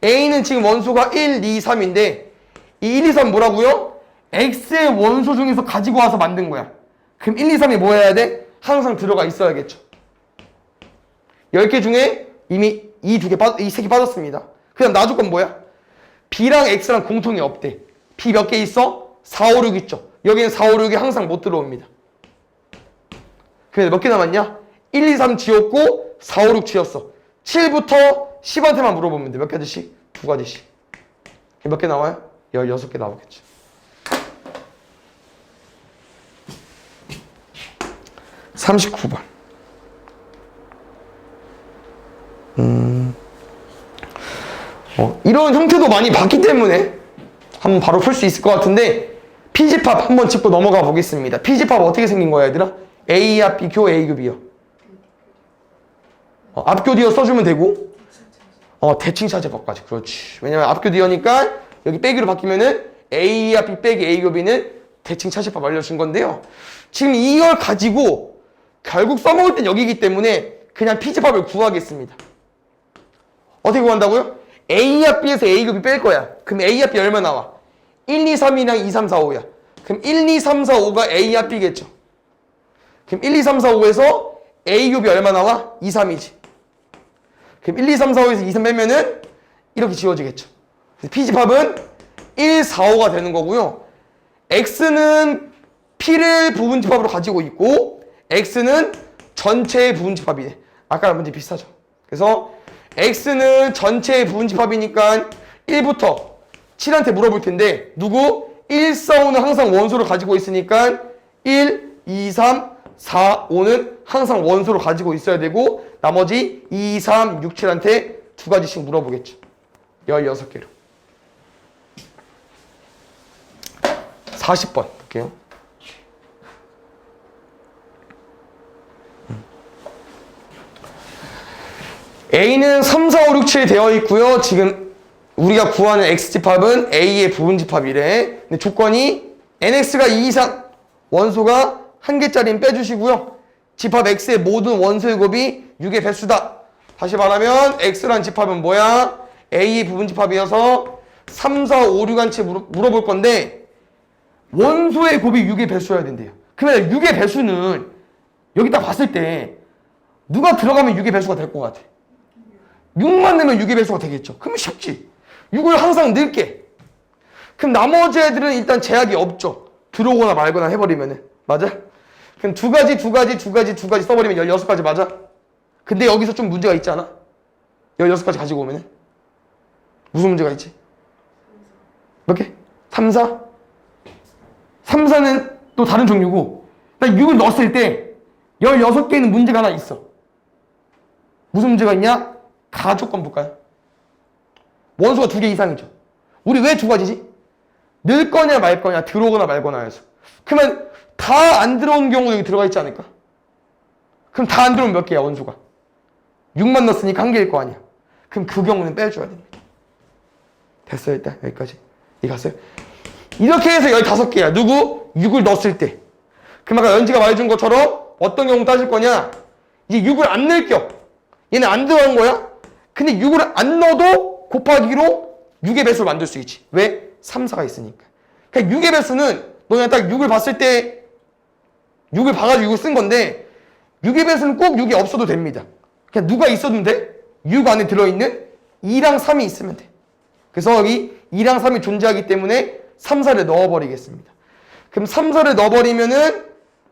A는 지금 원소가 1, 2, 3인데 이 1, 2, 3 뭐라고요? X의 원소 중에서 가지고 와서 만든 거야. 그럼 1, 2, 3이 뭐 해야 돼? 항상 들어가 있어야겠죠. 10개 중에 이미 이 3개 빠졌습니다. 그럼 나 조건 뭐야? B랑 X랑 공통이 없대. B 몇 개 있어? 4, 5, 6 있죠. 여기는 4, 5, 6이 항상 못 들어옵니다. 그래서 몇 개 남았냐? 1, 2, 3 지웠고 4, 5, 6 지웠어. 7부터 10한테만 물어보면 돼. 몇 가지씩? 2가지씩. 몇 개 나와요? 16개 나오겠죠. (39번) 이런 형태도 많이 봤기 때문에 한번 바로 풀 수 있을 것 같은데 P집합 한번 짚고 넘어가 보겠습니다. P집합 어떻게 생긴 거야 얘들아? A 합 B교 A 교비요. 앞교 뒤어 써주면 되고 대칭차제법까지. 그렇지. 왜냐면 앞교 뒤어니까 여기 빼기로 바뀌면은 A 합 B 빼기 A 교비는 대칭차제법 알려준 건데요. 지금 이걸 가지고 결국 써먹을 땐 여기이기 때문에 그냥 P집합을 구하겠습니다. 어떻게 구한다고요? A 합 B에서 A 곱이 뺄 거야. 그럼 A 합 B 얼마 나와? 1, 2, 3이랑 2, 3, 4, 5야. 그럼 1, 2, 3, 4, 5가 A 합 B겠죠. 그럼 1, 2, 3, 4, 5에서 A 곱이 얼마 나와? 2, 3이지. 그럼 1, 2, 3, 4, 5에서 2, 3 빼면은 이렇게 지워지겠죠. 그래서 P집합은 1, 4, 5가 되는 거고요. X는 P를 부분집합으로 가지고 있고 X는 전체의 부분집합이네. 아까랑 문제 비슷하죠. 그래서 X는 전체의 부분집합이니까 1부터 7한테 물어볼 텐데 누구? 1, 4, 5는 항상 원소를 가지고 있으니까 1, 2, 3, 4, 5는 항상 원소를 가지고 있어야 되고 나머지 2, 3, 6, 7한테 2가지씩 물어보겠죠. 16개로. 40번 볼게요. A는 3, 4, 5, 6, 7 되어 있고요. 지금 우리가 구하는 X집합은 A의 부분집합이래. 근데 조건이 NX가 2 이상, 원소가 1개짜리는 빼주시고요. 집합 X의 모든 원소의 곱이 6의 배수다. 다시 말하면 X란 집합은 뭐야? A의 부분집합이어서 3, 4, 5, 6한채 물어볼 건데 원소의 곱이 6의 배수여야 된대요. 그러면 6의 배수는 여기 딱 봤을 때 누가 들어가면 6의 배수가 될 것 같아? 6만 넣으면 6의 배수가 되겠죠. 그러면 쉽지. 6을 항상 넣을게. 그럼 나머지 애들은 일단 제약이 없죠. 들어오거나 말거나 해버리면은. 맞아? 그럼 두 가지 써버리면 16가지 맞아? 근데 여기서 좀 문제가 있지 않아? 16가지 가지고 오면은. 무슨 문제가 있지? 몇 개? 3, 4? 3, 4는 또 다른 종류고, 6을 넣었을 때 16개는 문제가 하나 있어. 무슨 문제가 있냐? 가조건 볼까요? 원소가 2개 이상이죠. 우리 왜 2가지지? 넣을 거냐 말 거냐, 들어오거나 말거나 해서. 그러면 다 안 들어온 경우 여기 들어가 있지 않을까? 그럼 다 안 들어오면 몇 개야, 원소가? 6만 넣었으니까 1개일 거 아니야. 그럼 그 경우는 빼줘야 됩니다. 됐어요, 일단 여기까지. 이해 갔어요? 이렇게 해서 15개야. 누구? 6을 넣었을 때. 그럼 아까 연지가 말해준 것처럼 어떤 경우 따질 거냐? 이제 6을 안 넣을 겨. 얘는 안 들어간 거야? 근데 6을 안 넣어도 곱하기로 6의 배수를 만들 수 있지. 왜? 3, 4가 있으니까. 그러니까 6의 배수는 너네 딱 6을 봤을 때 6을 봐가지고 6을 쓴 건데 6의 배수는 꼭 6이 없어도 됩니다. 그냥 누가 있어도 돼. 6 안에 들어있는 2랑 3이 있으면 돼. 그래서 여기 2랑 3이 존재하기 때문에 3, 4를 넣어버리겠습니다. 그럼 3, 4를 넣어버리면은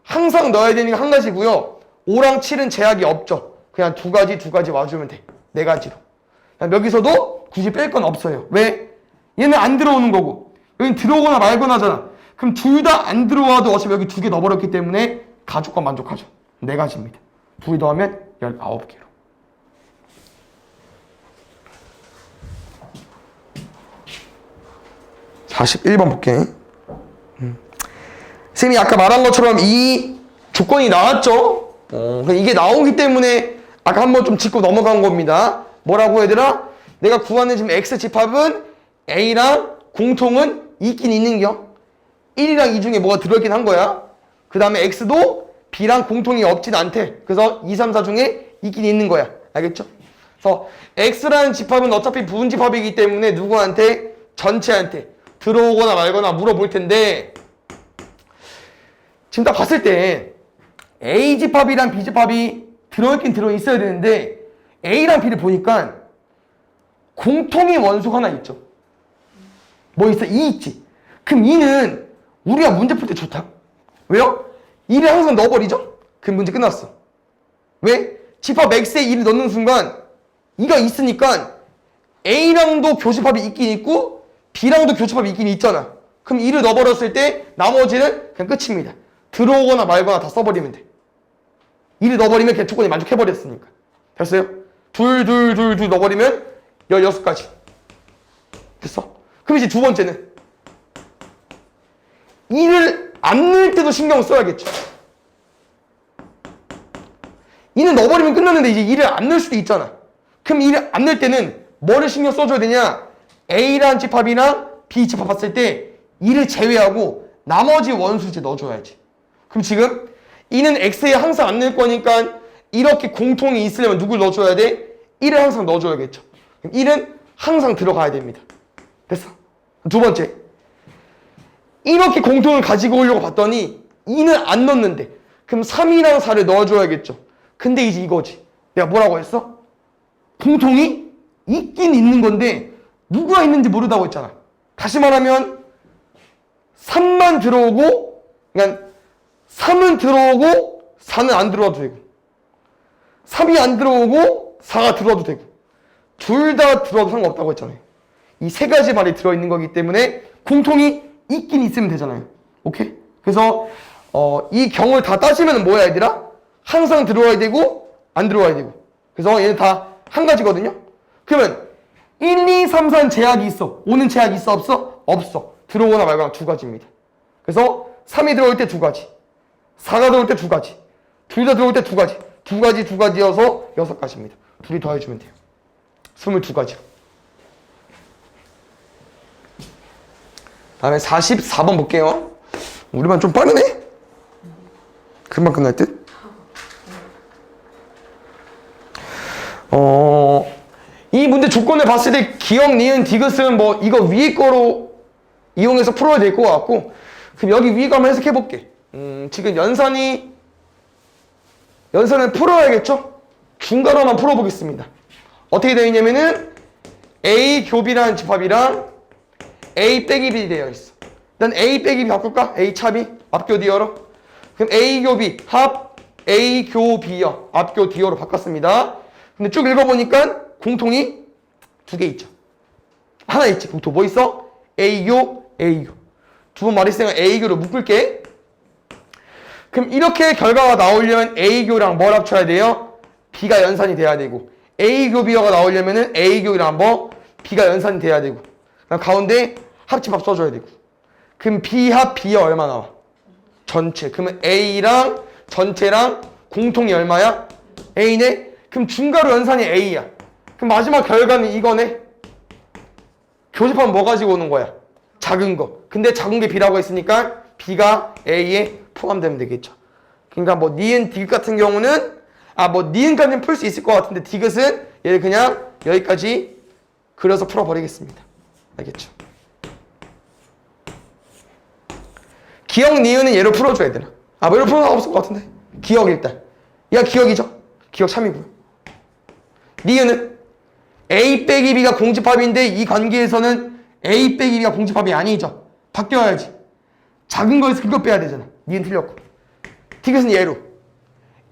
항상 넣어야 되는 게 한 가지고요. 5랑 7은 제약이 없죠. 그냥 2가지 와주면 돼. 4가지로. 여기서도 굳이 뺄 건 없어요. 왜? 얘는 안 들어오는 거고 여긴 들어오거나 말거나 하잖아. 그럼 둘 다 안 들어와도 어차피 여기 2개 넣어버렸기 때문에 가족과 만족하죠. 4가지입니다. 2개 더하면 19개로. (41번) 볼게. 선생님이 아까 말한 것처럼 이 조건이 나왔죠. 이게 나오기 때문에 아까 한번 좀 짚고 넘어간 겁니다. 뭐라고 얘들아? 내가 구하는 지금 X 집합은 A랑 공통은 있긴 있는겨. 1이랑 2 중에 뭐가 들어있긴 한 거야. 그 다음에 X도 B랑 공통이 없진 않대. 그래서 2, 3, 4 중에 있긴 있는 거야. 알겠죠? 그래서 X라는 집합은 어차피 부분집합이기 때문에 누구한테? 전체한테 들어오거나 말거나 물어볼 텐데 지금 딱 봤을 때 A 집합이랑 B 집합이 들어있긴 들어있어야 되는데 A랑 B를 보니까 공통의 원소가 하나 있죠. 뭐 있어? 2 있지. 그럼 2는 우리가 문제 풀 때 좋다. 왜요? 2를 항상 넣어버리죠? 그럼 문제 끝났어. 왜? 집합 X에 2를 넣는 순간 2가 있으니까 A랑도 교집합이 있긴 있고 B랑도 교집합이 있긴 있잖아. 그럼 2를 넣어버렸을 때 나머지는 그냥 끝입니다. 들어오거나 말거나 다 써버리면 돼. 2를 넣어버리면 그냥 조건이 만족해버렸으니까. 됐어요? 둘 넣어버리면 16가지. 됐어? 그럼 이제 두 번째는 2를 안 넣을 때도 신경을 써야겠죠. 2는 넣어버리면 끝났는데 이제 2를 안 넣을 수도 있잖아. 그럼 2를 안 넣을 때는 뭐를 신경 써줘야 되냐? A라는 집합이랑 B 집합 봤을 때 2를 제외하고 나머지 원수지 넣어줘야지. 그럼 지금 2는 X에 항상 안 넣을 거니까 이렇게 공통이 있으려면 누굴 넣어줘야 돼? 1을 항상 넣어줘야겠죠. 그럼 1은 항상 들어가야 됩니다. 됐어. 두 번째, 이렇게 공통을 가지고 오려고 봤더니 2는 안 넣는데 그럼 3이랑 4를 넣어줘야겠죠. 근데 이제 이거지. 내가 뭐라고 했어? 공통이 있긴 있는 건데 누가 있는지 모르다고 했잖아. 다시 말하면 3만 들어오고 그러니까 3은 들어오고 4는 안 들어와도 되고 3이 안 들어오고 4가 들어와도 되고 둘 다 들어와도 상관없다고 했잖아요. 이 세 가지 말이 들어있는 거기 때문에 공통이 있긴 있으면 되잖아요. 오케이? 그래서 이 경우를 다 따지면 뭐야 얘들아? 항상 들어와야 되고 안 들어와야 되고 그래서 얘는 다 한 가지거든요. 그러면 1, 2, 3, 4는 제약이 있어. 5는 제약이 있어 없어? 없어. 들어오거나 말거나 두 가지입니다. 그래서 3이 들어올 때 두 가지 4가 들어올 때 두 가지 둘 다 들어올 때 두 가지 두 가지여서 6가지입니다. 둘이 더해주면 돼요. 22가지로. 다음에 44번 볼게요. 우리만 좀 빠르네? 금방 끝날 듯? 이 문제 조건을 봤을 때 기억, 니은, 디귿은 뭐 이거 위에 거로 이용해서 풀어야 될 것 같고 그럼 여기 위에 거 한번 해석해 볼게. 지금 연산을 풀어야겠죠? 중괄호만 풀어보겠습니다. 어떻게 되어 있냐면은 A 교비라는 집합이랑 A 빼기 B 되어 있어. 일단 A 빼기 B 바꿀까? A 차비 앞교 디어로. 그럼 A 교비 합 A 교비어 앞교 디어로 바꿨습니다. 근데 쭉 읽어보니까 공통이 2개 있죠. 하나 있지. 공통 뭐 있어? A교 A교. 두 번 말했으니까 A교로 묶을게. 그럼 이렇게 결과가 나오려면 A교랑 뭘 합쳐야 돼요? B가 연산이 돼야 되고 A교 비어가 나오려면은 A교랑 뭐 B가 연산이 돼야 되고 그다음 가운데 합집합 써줘야 되고 그럼 B 합 B어 얼마 나와? 전체. 그러면 A랑 전체랑 공통이 얼마야? A네? 그럼 중괄호 연산이 A야. 그럼 마지막 결과는 이거네? 교집합은 뭐 가지고 오는 거야? 작은 거. 근데 작은 게 B라고 했으니까 B가 A에 포함되면 되겠죠. 그러니까 뭐 니은 디귿 같은 경우는 뭐 니은까지는 풀 수 있을 것 같은데 디귿은 얘를 그냥 여기까지 그려서 풀어버리겠습니다. 알겠죠? 기억 니은은 얘로 풀어줘야 되나? 얘로 풀어도 없을 것 같은데 기억 일단 얘가 기억이죠? 기억 참이고요. 니은은 A 빼기 B가 공집합인데 이 관계에서는 A 빼기 B가 공집합이 아니죠. 바뀌어야지. 작은 거에서 큰 거 빼야 되잖아. 니은 틀렸고. 디귿은 얘로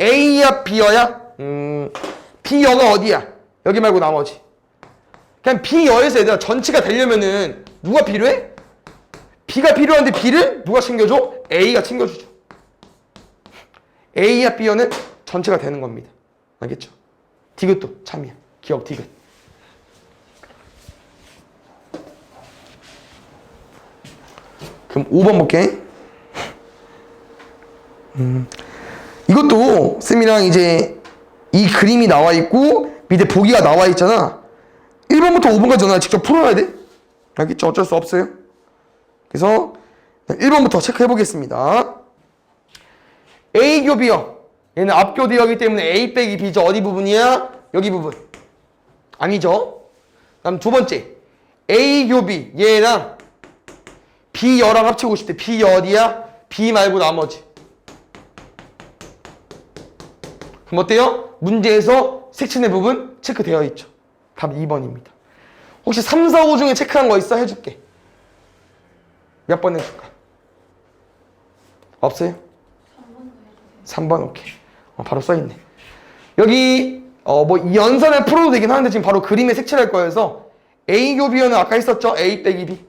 A야 B여야? B여가 어디야? 여기 말고 나머지. 그냥 B여에서 얘들아 전체가 되려면은 누가 필요해? B가 필요한데 B를 누가 챙겨줘? A가 챙겨주죠. A와 B는 전체가 되는 겁니다. 알겠죠? 디귿도 참이야. 기억 디귿. 그럼 5번 볼게. 이것도 쌤이랑 이제 이 그림이 나와 있고 밑에 보기가 나와 있잖아. 1번부터 5번까지 너네가 직접 풀어야 돼. 알겠죠? 어쩔 수 없어요. 그래서 1번부터 체크해 보겠습니다. A 교비요. 얘는 앞교대이기 때문에 A 빼기 B죠. 어디 부분이야? 여기 부분. 아니죠? 그다음 두 번째. A 교비 얘랑 B 여랑 합치고 싶대. B 여 어디야? B 말고 나머지. 그럼 어때요? 문제에서 색칠의 부분 체크되어 있죠. 답 2번입니다. 혹시 3, 4, 5 중에 체크한 거 있어? 해줄게. 몇 번 해줄까? 없어요? 3번 오케이. 바로 써있네. 여기 뭐 연산을 풀어도 되긴 하는데 지금 바로 그림에 색칠할 거여서 A 교비연은 아까 했었죠? A 빼기 B.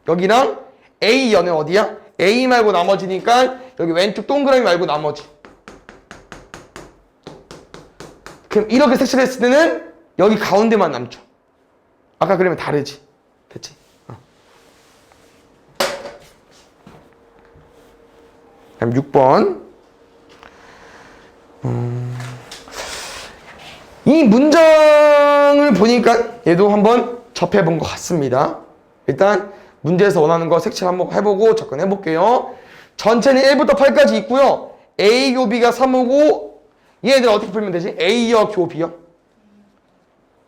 여기랑 A 연은 어디야? A 말고 나머지니까 여기 왼쪽 동그라미 말고 나머지. 그럼 이렇게 색칠했을 때는 여기 가운데만 남죠. 아까 그러면 다르지. 됐지? 그럼 6번. 이 문장을 보니까 얘도 한번 접해본 것 같습니다. 일단 문제에서 원하는 거 색칠 한번 해보고 접근해 볼게요. 전체는 1부터 8까지 있고요. A 교비가 3오고 얘네들 어떻게 풀면 되지? A여 교비요.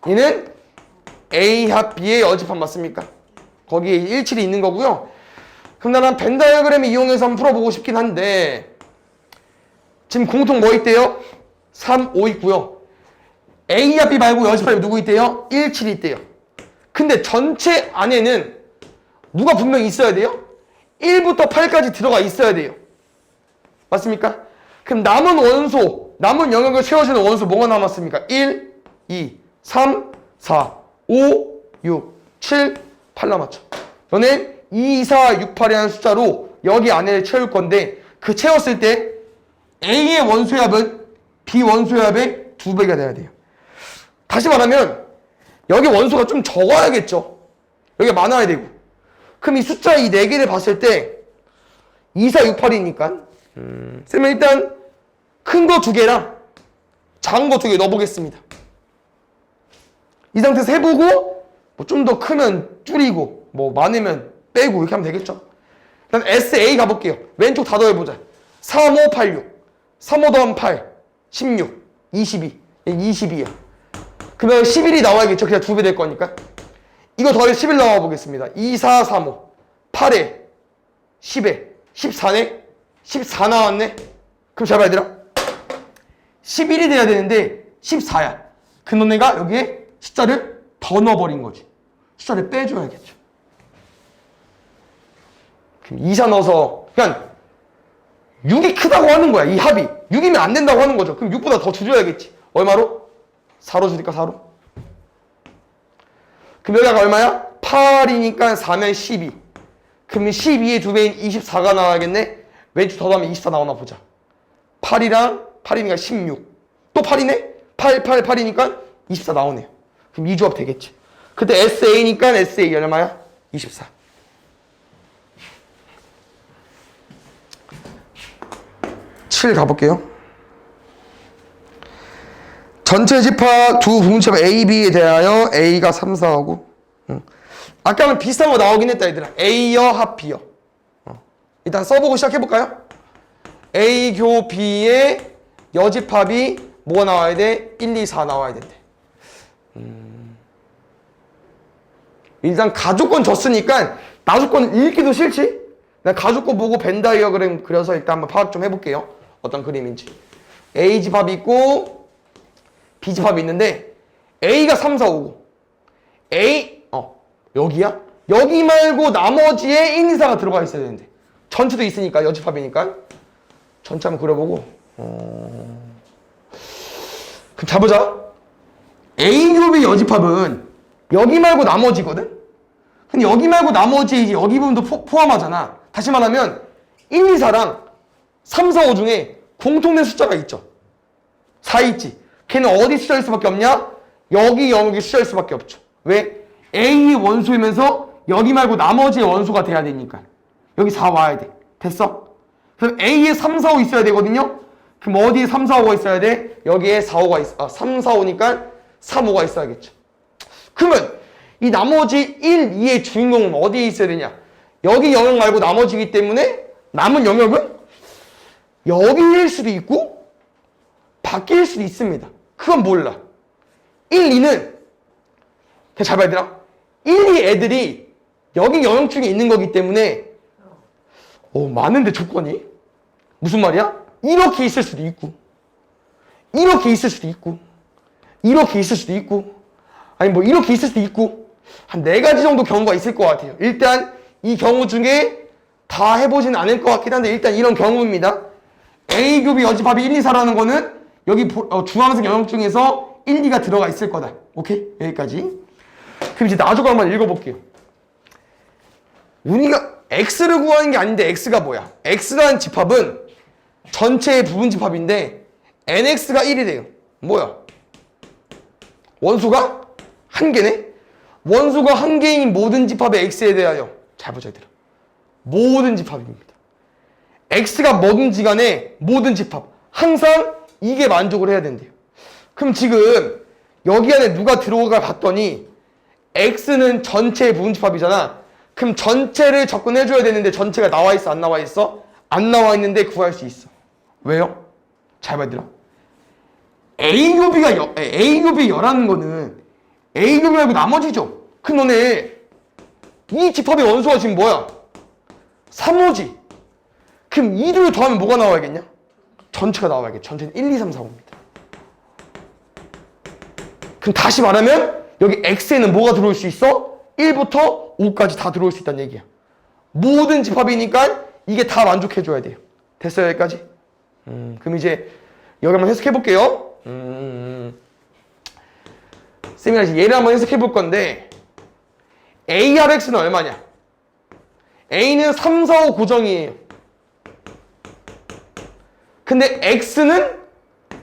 얘는 A 합 B의 여집합 맞습니까? 거기에 일치이 있는 거고요. 그럼 나는 벤 다이어그램을 이용해서 한번 풀어보고 싶긴 한데 지금 공통 뭐 있대요? 3, 5 있고요. A 합 B 말고 여집합이 누구 있대요? 1, 7이 있대요. 근데 전체 안에는 누가 분명히 있어야 돼요? 1부터 8까지 들어가 있어야 돼요. 맞습니까? 그럼 남은 원소, 남은 영역을 채워주는 원소 뭐가 남았습니까? 1, 2, 3, 4, 5, 6, 7, 8 남았죠. 너는 2, 4, 6, 8이라는 숫자로 여기 안에를 채울 건데 그 채웠을 때 A의 원소의 합은 B 원소의 합의 2배가 돼야 돼요. 다시 말하면 여기 원소가 좀 적어야겠죠. 여기 많아야 되고. 그럼 이 숫자 이 4개를 봤을 때 2, 4, 6, 8이니까 쌤은 일단 큰 거 2개랑 작은 거 2개 넣어보겠습니다. 이 상태에서 해보고 뭐 좀 더 크면 줄이고 뭐 많으면 빼고 이렇게 하면 되겠죠. 일단 SA 가볼게요. 왼쪽 다 더해보자. 3, 5, 8, 6 3, 5 더하면 8 16 22 22야. 그러면 11이 나와야겠죠. 그냥 2배 될 거니까. 이거 더해 11 나와보겠습니다. 2, 4, 3, 5 8에 10에 14네? 14 나왔네? 그럼 잘 봐야 되나? 11이 돼야 되는데 14야. 그 너네가 여기에 숫자를 더 넣어버린 거지. 숫자를 빼줘야겠죠. 그럼 2, 4 넣어서 그냥 6이 크다고 하는 거야. 이 합이. 6이면 안 된다고 하는 거죠. 그럼 6보다 더 줄여야겠지. 얼마로? 4로 줄일까 4로? 그럼 여기가 얼마야? 8이니까 4면 12. 그러면 12의 2배인 24가 나와야겠네? 왼쪽 더 더하면 24 나오나 보자. 8이랑 8이니까 16. 또 8이네? 8, 8, 8이니까 24 나오네요. 그럼 이 조합 되겠지. 그때 SA니까 SA 얼마야? 24. 칠 가볼게요. 전체 집합 두 부분집합 A, B에 대하여 A가 3, 4하고 아까는 비슷한 거 나오긴 했다 얘들아. A여 합 B여. 일단 써보고 시작해볼까요? A 교 B의 여집합이 뭐가 나와야 돼? 1, 2, 4 나와야 된대. 일단 가족권 줬으니까 나조건 읽기도 싫지? 난 가족권 보고 벤 다이어그램 그려서 일단 한번 파악 좀 해볼게요. 어떤 그림인지. A 집합이 있고 B 집합이 있는데 A가 3, 4, 5고 A 여기야? 여기 말고 나머지에 1, 2, 4가 들어가 있어야 되는데 전체도 있으니까 여집합이니까 전체 한번 그려보고 그럼 자보자. A grup의 여집합은 여기 말고 나머지거든? 근데 여기 말고 나머지 이제 여기 부분도 포함하잖아. 다시 말하면 1, 2, 4랑 3, 4, 5 중에 공통된 숫자가 있죠. 4 있지. 걔는 어디 숫자일 수밖에 없냐? 여기 여기 숫자일 수밖에 없죠. 왜? A의 원소이면서 여기 말고 나머지의 원소가 돼야 되니까. 여기 4 와야 돼. 됐어? 그럼 A에 3, 4, 5 있어야 되거든요? 그럼 어디에 3, 4, 5가 있어야 돼? 여기에 4, 5가 있어. 3, 4, 5니까 3, 5가 있어야겠죠. 그러면 이 나머지 1, 2의 주인공은 어디에 있어야 되냐? 여기 영역 말고 나머지이기 때문에 남은 영역은 여기일 수도 있고 바뀔 수도 있습니다. 그건 몰라. 1, 2는 잘 봐야 되나? 1, 2 애들이 여기 영역 중에 있는 거기 때문에 많은데 조건이? 무슨 말이야? 이렇게 있을 수도 있고 이렇게 있을 수도 있고 이렇게 있을 수도 있고 아니 뭐 이렇게 있을 수도 있고 한 4가지 정도 경우가 있을 것 같아요. 일단 이 경우 중에 다 해보진 않을 것 같긴 한데 일단 이런 경우입니다. A교비 여집합이 1, 2, 4라는 거는 여기 주황색 영역 중에서 1, 2가 들어가 있을 거다. 오케이? 여기까지. 그럼 이제 나중에 한번 읽어볼게요. 우리가 X를 구하는 게 아닌데 X가 뭐야? X라는 집합은 전체의 부분 집합인데 NX가 1이래요. 뭐야? 원소가 1개네? 원소가 1개인 모든 집합의 X에 대하여 잘 보자 얘들아. 모든 집합입니다. X가 뭐든지 간에 모든 집합 항상 이게 만족을 해야 된대요. 그럼 지금 여기 안에 누가 들어오가 봤더니 X는 전체의 부분 집합이잖아. 그럼 전체를 접근해줘야 되는데 전체가 나와 있어 안 나와 있어? 안 나와 있는데 구할 수 있어. 왜요? 잘 봐야 되나? A교비 여라는 거는 A교비 말고 나머지죠. 그럼 너네 이 집합의 원소가 지금 뭐야? 3호지. 그럼 2를 더하면 뭐가 나와야겠냐? 전체가 나와야겠죠. 전체는 1, 2, 3, 4, 5입니다. 그럼 다시 말하면 여기 X에는 뭐가 들어올 수 있어? 1부터 5까지 다 들어올 수 있다는 얘기야. 모든 집합이니까 이게 다 만족해줘야 돼요. 됐어요 여기까지? 그럼 이제 여기 한번 해석해 볼게요. 쌤이 이제 얘를 한번 해석해 볼 건데 ARX는 얼마냐? A는 3, 4, 5 고정이에요. 근데 X는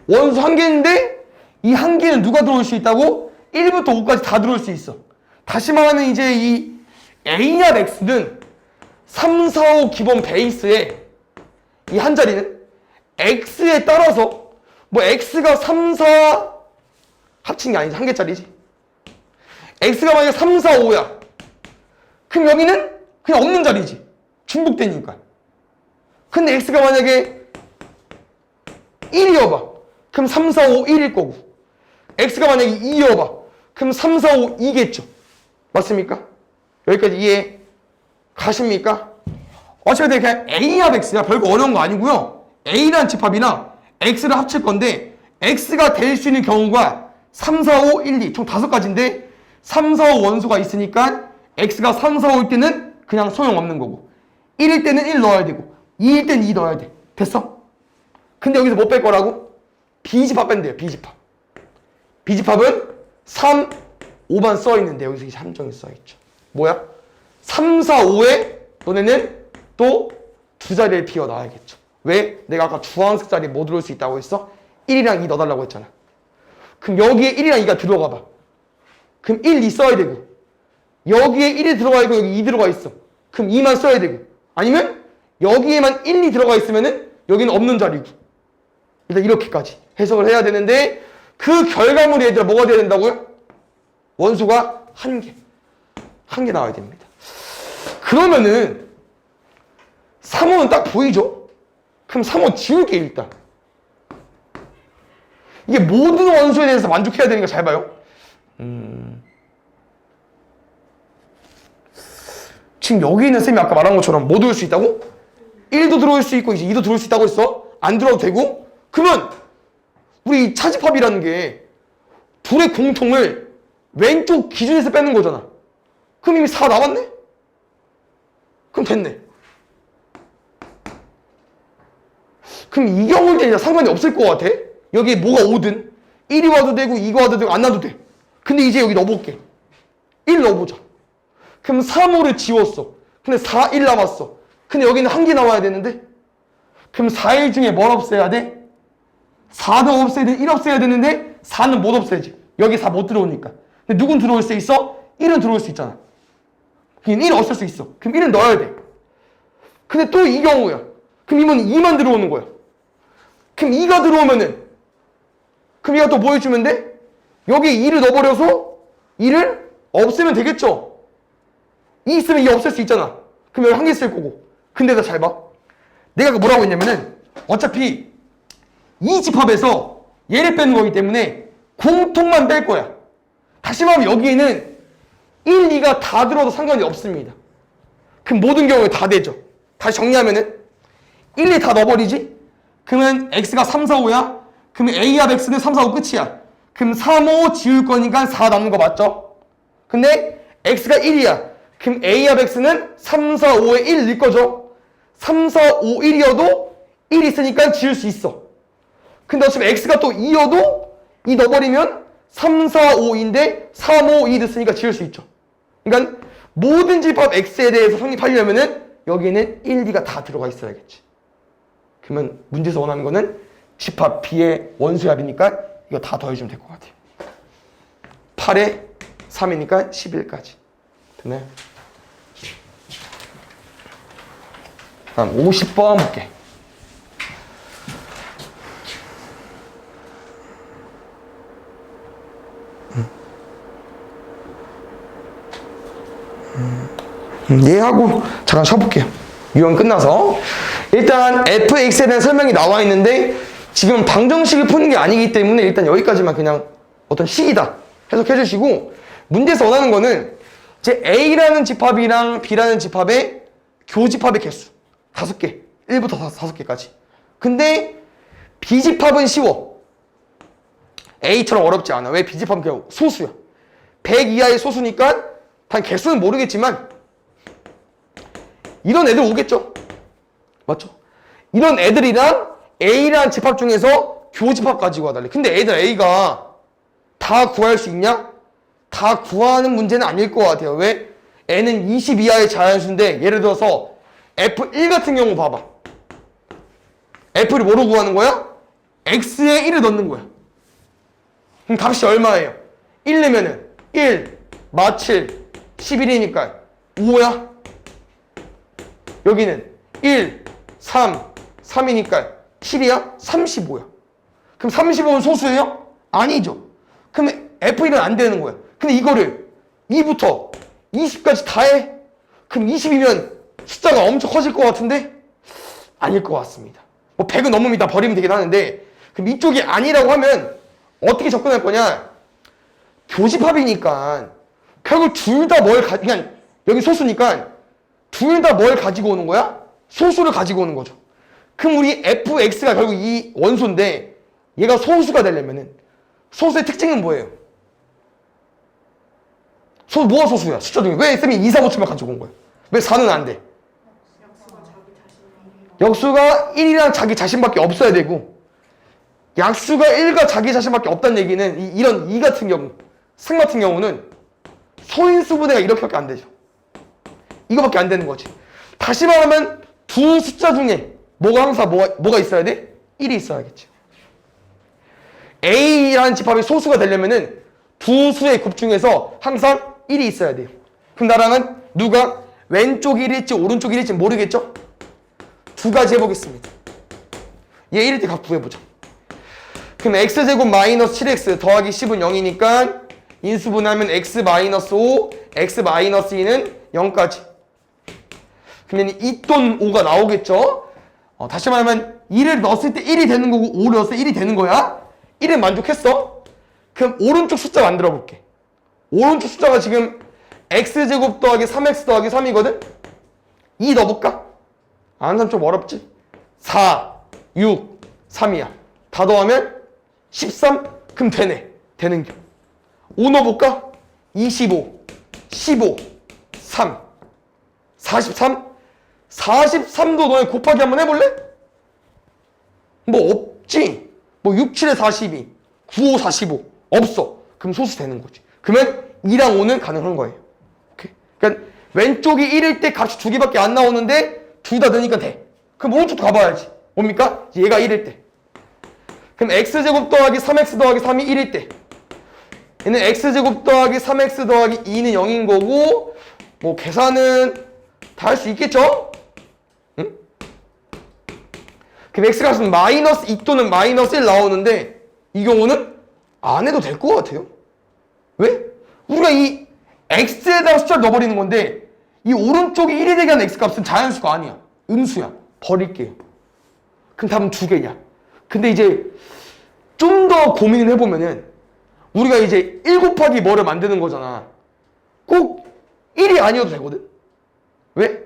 원소 1개인데 이 1개는 누가 들어올 수 있다고? 1부터 5까지 다 들어올 수 있어. 다시 말하면 이제 이 A냐 X는 3, 4, 5 기본 베이스에 이 한 자리는 X에 따라서 뭐 X가 3, 4 합친 게 아니지. 1개짜리지. X가 만약에 3, 4, 5야. 그럼 여기는 그냥 없는 자리지. 중복되니까. 근데 X가 만약에 1이어봐. 그럼 3, 4, 5, 1일 거고. X가 만약에 2여봐. 그럼 3, 4, 5, 2겠죠. 맞습니까? 여기까지 이해 가십니까? 어차피 그냥 A합 X야. 별거 어려운 거 아니고요. A라는 집합이나 X를 합칠 건데 X가 될 수 있는 경우가 3, 4, 5, 1, 2 총 5가지인데 3, 4, 5 원소가 있으니까 X가 3, 4, 5일 때는 그냥 소용없는 거고 1일 때는 1 넣어야 되고 2일 때는 2 넣어야 돼. 됐어? 근데 여기서 못 뺄 거라고? B집합 뺀대요. B집합. B집합은 3, 5만 써있는데 여기서 함정이 써있죠. 뭐야? 3, 4, 5에 너네는 또 두 자리를 비워 놔야겠죠. 왜? 내가 아까 주황색 자리에 뭐 들어올 수 있다고 했어? 1이랑 2 넣어달라고 했잖아. 그럼 여기에 1이랑 2가 들어가 봐. 그럼 1, 2 써야 되고 여기에 1이 들어가 있고 여기 2 들어가 있어. 그럼 2만 써야 되고 아니면 여기에만 1, 2 들어가 있으면은 여기는 없는 자리고 일단 이렇게까지 해석을 해야 되는데 그 결과물이 얘들아 뭐가 돼야 된다고요? 원소가 1개. 1개 나와야 됩니다. 그러면은 3호는 딱 보이죠? 그럼 3호 지울게 일단. 이게 모든 원소에 대해서 만족해야 되니까 잘 봐요. 지금 여기 있는 쌤이 아까 말한 것처럼 뭐 들어올 수 있다고? 1도 들어올 수 있고 이제 2도 들어올 수 있다고 했어? 안 들어도 되고? 그러면 우리 이 차집합이라는 게 둘의 공통을 왼쪽 기준에서 빼는 거잖아. 그럼 이미 4 나왔네? 그럼 됐네. 그럼 이 경우일 때는 상관이 없을 것 같아. 여기에 뭐가 오든 1이 와도 되고 2가 와도 되고 안 와도 돼. 근데 이제 여기 넣어볼게. 1 넣어보자. 그럼 3, 5를 지웠어. 근데 4, 1 남았어. 근데 여기는 한 개 나와야 되는데 그럼 4, 1 중에 뭘 없애야 돼? 4도 없애야 돼, 1 없애야 되는데 4는 못 없애지. 여기 4 못 들어오니까. 근데 누군 들어올 수 있어? 1은 들어올 수 있잖아. 그럼 1 없앨 수 있어. 그럼 1은 넣어야 돼. 근데 또 이 경우야. 그럼 이건 2만 들어오는 거야. 그럼 2가 들어오면은 그럼 얘가 또 뭐 해주면 돼? 여기 2를 넣어버려서 2를 없애면 되겠죠? 2 있으면 2 없앨 수 있잖아. 그럼 여기 한 개 쓸 거고. 근데 나 잘 봐. 내가 뭐라고 했냐면은 어차피 이 집합에서 얘를 빼는 거기 때문에 공통만 뺄 거야. 다시 말하면 여기에는 1, 2가 다 들어도 상관이 없습니다. 그럼 모든 경우에 다 되죠. 다시 정리하면은 1, 2 다 넣어버리지? 그러면 x가 3, 4, 5야? 그러면 a 합 x는 3, 4, 5 끝이야. 그럼 3, 5 지울 거니까 4 남는 거 맞죠? 근데 x가 1이야. 그럼 a 합 x는 3, 4, 5에 1 넣을 거죠? 3, 4, 5, 1이어도 1 있으니까 지울 수 있어. 근데 어차피 x가 또 2여도 2 넣어버리면 3, 4, 5인데 3, 5, 2 넣었으니까 지울 수 있죠. 그러니까 모든 집합 x에 대해서 성립하려면은 여기에는 1, 2가 다 들어가 있어야겠지. 그러면 문제에서 원하는 거는 집합 b의 원수합이니까 이거 다 더해주면 될 것 같아요. 8에 3이니까 11까지. 됐나요? 다음 50번 볼게. 얘하고 잠깐 쉬어볼게요. 유형 끝나서. 일단 fx에 대한 설명이 나와 있는데 지금 방정식을 푸는 게 아니기 때문에 일단 여기까지만 그냥 어떤 식이다 해석해 주시고, 문제에서 원하는 거는 제 a라는 집합이랑 b라는 집합의 교집합의 개수 5개, 1부터 5개까지. 근데 b집합은 쉬워. a처럼 어렵지 않아. 왜? b집합은 그냥 소수야. 100 이하의 소수니까 단 개수는 모르겠지만 이런 애들 오겠죠? 맞죠? 이런 애들이랑 A라는 집합 중에서 교집합 가지고 와달래. 근데 애들 A가 다 구할 수 있냐? 다 구하는 문제는 아닐 것 같아요. 왜? N은 20 이하의 자연수인데 예를 들어서 F1 같은 경우 봐봐. F를 뭐로 구하는 거야? X에 1을 넣는 거야. 그럼 값이 얼마예요? 1 내면은 1, 마 7, 11이니까 5야. 여기는 1, 3, 3이니까 7이야? 35야. 그럼 35는 소수예요? 아니죠. 그럼 F1은 안 되는 거야. 근데 이거를 2부터 20까지 다 해? 그럼 20이면 숫자가 엄청 커질 것 같은데? 아닐 것 같습니다. 뭐 100은 넘으면 다 버리면 되긴 하는데, 그럼 이쪽이 아니라고 하면 어떻게 접근할 거냐? 교집합이니까 결국 둘 다 그냥 여기 소수니까 둘 다 뭘 가지고 오는 거야? 소수를 가지고 오는 거죠. 그럼 우리 fx가 결국 이 원소인데 얘가 소수가 되려면은 소수의 특징은 뭐예요? 뭐가 소수야? 숫자 중에. 왜 쌤이 2, 4, 5, 7만 가지고 온 거야? 왜 4는 안 돼? 역수가 1이랑 자기 자신밖에 없어야 되고, 약수가 1과 자기 자신밖에 없다는 얘기는 이런 2 같은 경우, 승 같은 경우는 소인수분해가 이렇게밖에 안 되죠. 이거밖에 안 되는 거지. 다시 말하면 두 숫자 중에 항상 뭐가 있어야 돼? 1이 있어야겠지. A라는 집합이 소수가 되려면은 두 수의 곱 중에서 항상 1이 있어야 돼요. 그럼 나랑은 누가 왼쪽 1일지 오른쪽 1일지 모르겠죠? 두 가지 해보겠습니다. 얘 1일 때 각 구해보자. 그럼 x제곱 마이너스 7x 더하기 10은 0이니까 인수분해하면 x 마이너스 5, x 마이너스 2는 0까지. 그러면 2 또는 5가 나오겠죠? 다시 말하면 2를 넣었을 때 1이 되는 거고 5를 넣었을 때 1이 되는 거야. 1은 만족했어? 그럼 오른쪽 숫자 만들어 볼게. 오른쪽 숫자가 지금 x제곱 더하기 3x 더하기 3이거든? 2 넣어볼까? 아는 사람 좀 어렵지? 4, 6, 3이야. 다 더하면 13? 그럼 되네. 되는 겨. 5 넣어볼까? 25, 15, 3, 43? 43도 너네 곱하기 한번 해볼래? 뭐 없지? 뭐 6, 7에 42, 9, 5, 45 없어. 그럼 소수 되는 거지. 그러면 2랑 5는 가능한 거예요. 오케이? 그러니까 왼쪽이 1일 때 값이 2개밖에 안 나오는데 둘 다 넣으니까 돼. 그럼 오른쪽도 가봐야지. 뭡니까? 얘가 1일 때. 그럼 x제곱 더하기 3x 더하기 3이 1일 때. 얘는 x제곱 더하기 3x 더하기 2는 0인 거고, 뭐 계산은 다 할 수 있겠죠? 응? 그럼 x값은 마이너스 2 또는 마이너스 1 나오는데 이 경우는 안 해도 될 것 같아요. 왜? 우리가 이 x에다가 숫자를 넣어버리는 건데 이 오른쪽이 1이 되게 하는 x값은 자연수가 아니야. 음수야. 버릴게요. 그럼 답은 2개냐. 근데 이제 좀 더 고민을 해보면은 우리가 이제 1 곱하기 뭐를 만드는 거잖아. 꼭 1이 아니어도 되거든. 왜?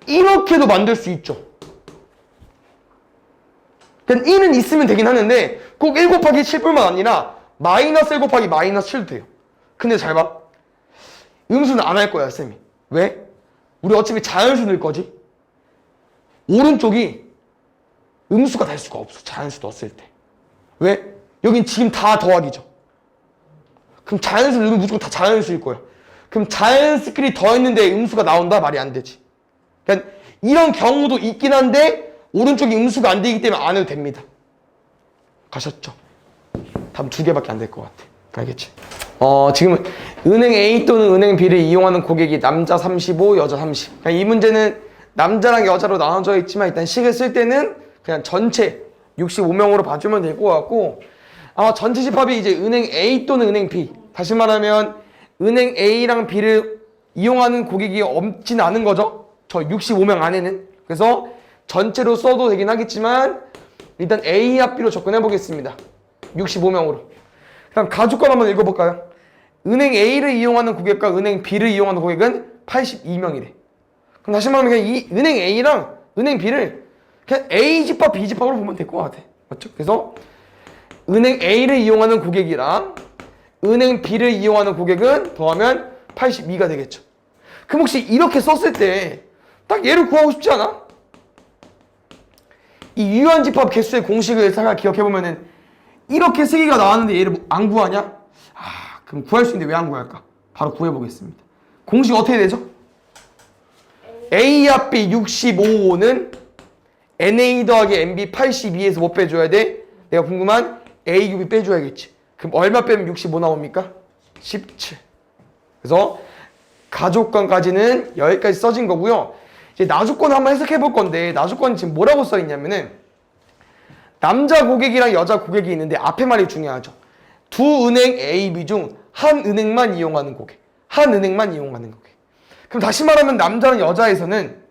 이렇게도 만들 수 있죠. 그냥 1은 있으면 되긴 하는데 꼭 1 곱하기 7뿐만 아니라 마이너스 1 곱하기 마이너스 7도 돼요. 근데 잘 봐. 음수는 안 할 거야, 쌤이. 왜? 우리 어차피 자연수 넣을 거지. 오른쪽이 음수가 될 수가 없어. 자연수 넣었을 때. 왜? 여긴 지금 다 더하기죠. 그럼 자연수 넣으면 무조건 다 자연수일 거야. 그럼 자연수끼리 더했는데 음수가 나온다? 말이 안 되지. 그러니까 이런 경우도 있긴 한데 오른쪽이 음수가 안 되기 때문에 안 해도 됩니다. 가셨죠? 답은 2개밖에 안 될 것 같아. 알겠지? 지금은 은행 A 또는 은행 B를 이용하는 고객이 남자 35, 여자 30. 그러니까 이 문제는 남자랑 여자로 나눠져 있지만 일단 식을 쓸 때는 그냥 전체 65명으로 봐주면 될 것 같고, 아마 전체 집합이 이제 은행 A 또는 은행 B. 다시 말하면 은행 A랑 B를 이용하는 고객이 없진 않은 거죠. 저 65명 안에는. 그래서 전체로 써도 되긴 하겠지만 일단 A와 B로 접근해 보겠습니다. 65명으로. 그럼 가족권 한번 읽어볼까요? 은행 A를 이용하는 고객과 은행 B를 이용하는 고객은 82명이래. 그럼 다시 말하면 그냥 이 은행 A랑 은행 B를 그냥 A 집합, B 집합으로 보면 될 것 같아. 맞죠? 그래서 은행 A를 이용하는 고객이랑 은행 B를 이용하는 고객은 더하면 82가 되겠죠. 그럼 혹시 이렇게 썼을 때 딱 얘를 구하고 싶지 않아? 이 유한집합 개수의 공식을 잠깐 기억해보면은 이렇게 세 개가 나왔는데 얘를 안 구하냐? 그럼 구할 수 있는데 왜 안 구할까? 바로 구해보겠습니다. 공식 어떻게 되죠? A 합비 65는 NA 더하기 NB 82에서 뭐 빼줘야 돼? 내가 궁금한 A, UB 빼줘야겠지. 그럼 얼마 빼면 65 나옵니까? 17. 그래서 가족권까지는 여기까지 써진 거고요. 이제 나주권 한번 해석해 볼 건데 나주권이 지금 뭐라고 써 있냐면은 남자 고객이랑 여자 고객이 있는데 앞에 말이 중요하죠. 두 은행 A, B 중 한 은행만 이용하는 고객. 한 은행만 이용하는 고객. 그럼 다시 말하면 남자랑 여자에서는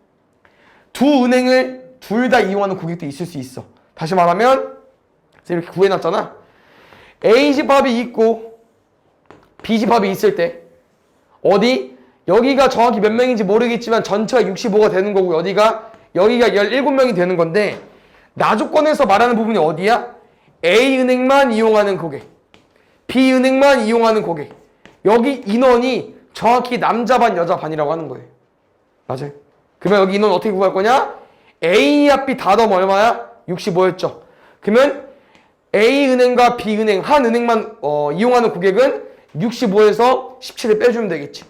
두 은행을 둘 다 이용하는 고객도 있을 수 있어. 다시 말하면 이렇게 구해놨잖아. A 집합이 있고 B 집합이 있을 때 어디? 여기가 정확히 몇 명인지 모르겠지만 전체가 65가 되는 거고 여기가 17명이 되는 건데 나주권에서 말하는 부분이 어디야? A은행만 이용하는 고객, B은행만 이용하는 고객. 여기 인원이 정확히 남자 반 여자 반이라고 하는 거예요. 맞아요. 그러면 여기 인원 어떻게 구할 거냐? A 합 B 다 더하면 얼마야? 65였죠. 그러면 A은행과 B은행 한 은행만 이용하는 고객은 65에서 17을 빼주면 되겠지.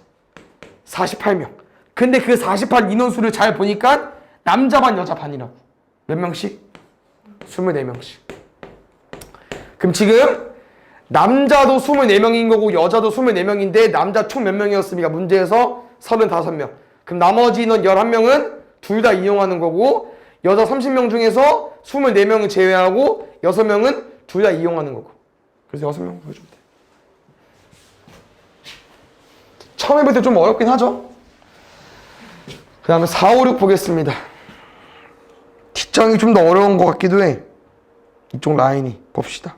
48명. 근데 그 48 인원수를 잘 보니까 남자 반 여자 반이라고. 몇 명씩? 24명씩. 그럼 지금 남자도 24명인 거고 여자도 24명인데 남자 총 몇 명이었습니까? 문제에서 35명. 그럼 나머지 인원 11명은 둘 다 이용하는 거고 여자 30명 중에서 24명은 제외하고 6명은 둘 다 이용하는 거고. 그래서 6명 보여주면 돼. 처음 해볼 때 좀 어렵긴 하죠? 그 다음에 4, 5, 6 보겠습니다. 뒷장이 좀 더 어려운 것 같기도 해. 이쪽 라인이. 봅시다.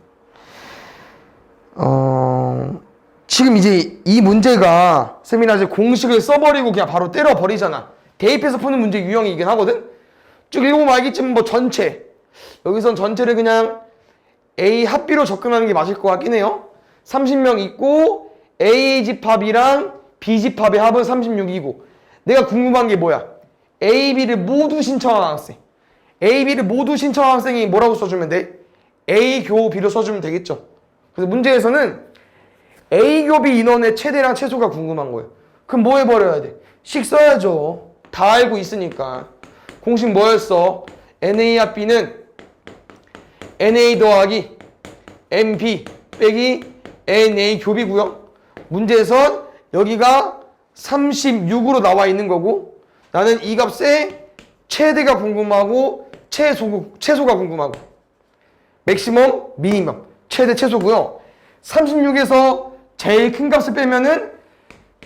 지금 이제 이 문제가 쌤이나 이제 공식을 써버리고 그냥 바로 때려버리잖아. 대입해서 푸는 문제 유형이긴 하거든? 쭉 읽어보면 알겠지만 뭐 전체. 여기선 전체를 그냥 A 합비로 접근하는 게 맞을 것 같긴 해요. 30명 있고 A 집합이랑 B 집합의 합은 36이고 내가 궁금한 게 뭐야? A, B를 모두 신청한 학생. A, B를 모두 신청한 학생이 뭐라고 써주면 돼? A 교 B로 써주면 되겠죠. 그래서 문제에서는 A교비 인원의 최대랑 최소가 궁금한 거예요. 그럼 뭐 해버려야 돼? 식 써야죠. 다 알고 있으니까. 공식 뭐였어? NA 합비는 NA 더하기 MB 빼기 NA 교비고요. 문제에선 여기가 36으로 나와 있는 거고 나는 이 값의 최대가 궁금하고 최소가 궁금하고 맥시멈, 미니멈, 최대, 최소고요. 36에서 제일 큰 값을 빼면은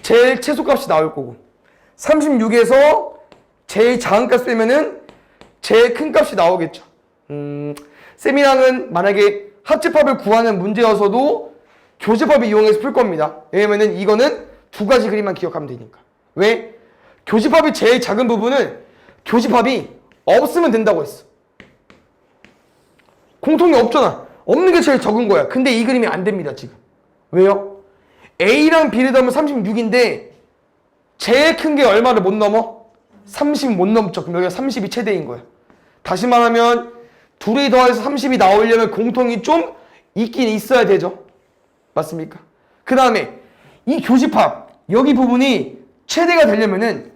제일 최소 값이 나올 거고 36에서 제일 작은 값을 빼면은 제일 큰 값이 나오겠죠. 쌤이랑은 만약에 합집합을 구하는 문제여서도 교집합을 이용해서 풀 겁니다. 왜냐면은 이거는 두 가지 그림만 기억하면 되니까. 왜? 교집합이 제일 작은 부분은 교집합이 없으면 된다고 했어. 공통이 없잖아. 없는 게 제일 적은 거야. 근데 이 그림이 안 됩니다, 지금. 왜요? A랑 B를 더하면 36인데 제일 큰 게 얼마를 못 넘어? 30 못 넘죠. 그럼 여기가 30이 최대인 거야. 다시 말하면 둘이 더해서 30이 나오려면 공통이 좀 있긴 있어야 되죠. 맞습니까? 그 다음에 이 교집합 여기 부분이 최대가 되려면은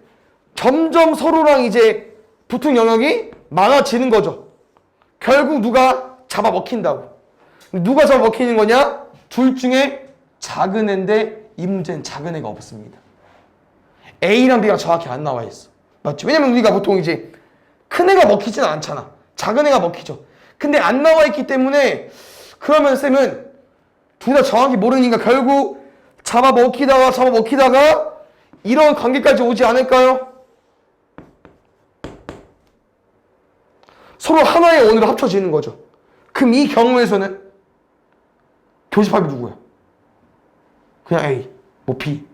점점 서로랑 이제 붙은 영역이 많아지는 거죠. 결국 누가 잡아먹힌다고. 누가 잡아먹히는 거냐? 둘 중에 작은 애인데 이 문제는 작은 애가 없습니다. A랑 B가 정확히 안 나와 있어. 맞죠? 왜냐면 우리가 보통 이제 큰 애가 먹히진 않잖아. 작은 애가 먹히죠. 근데 안 나와 있기 때문에 그러면 쌤은 둘 다 정확히 모르니까 결국 잡아먹히다가 이런 관계까지 오지 않을까요? 서로 하나의 원으로 합쳐지는 거죠. 그럼 이 경우에서는 교집합이 누구야? 그냥 A, 뭐 B.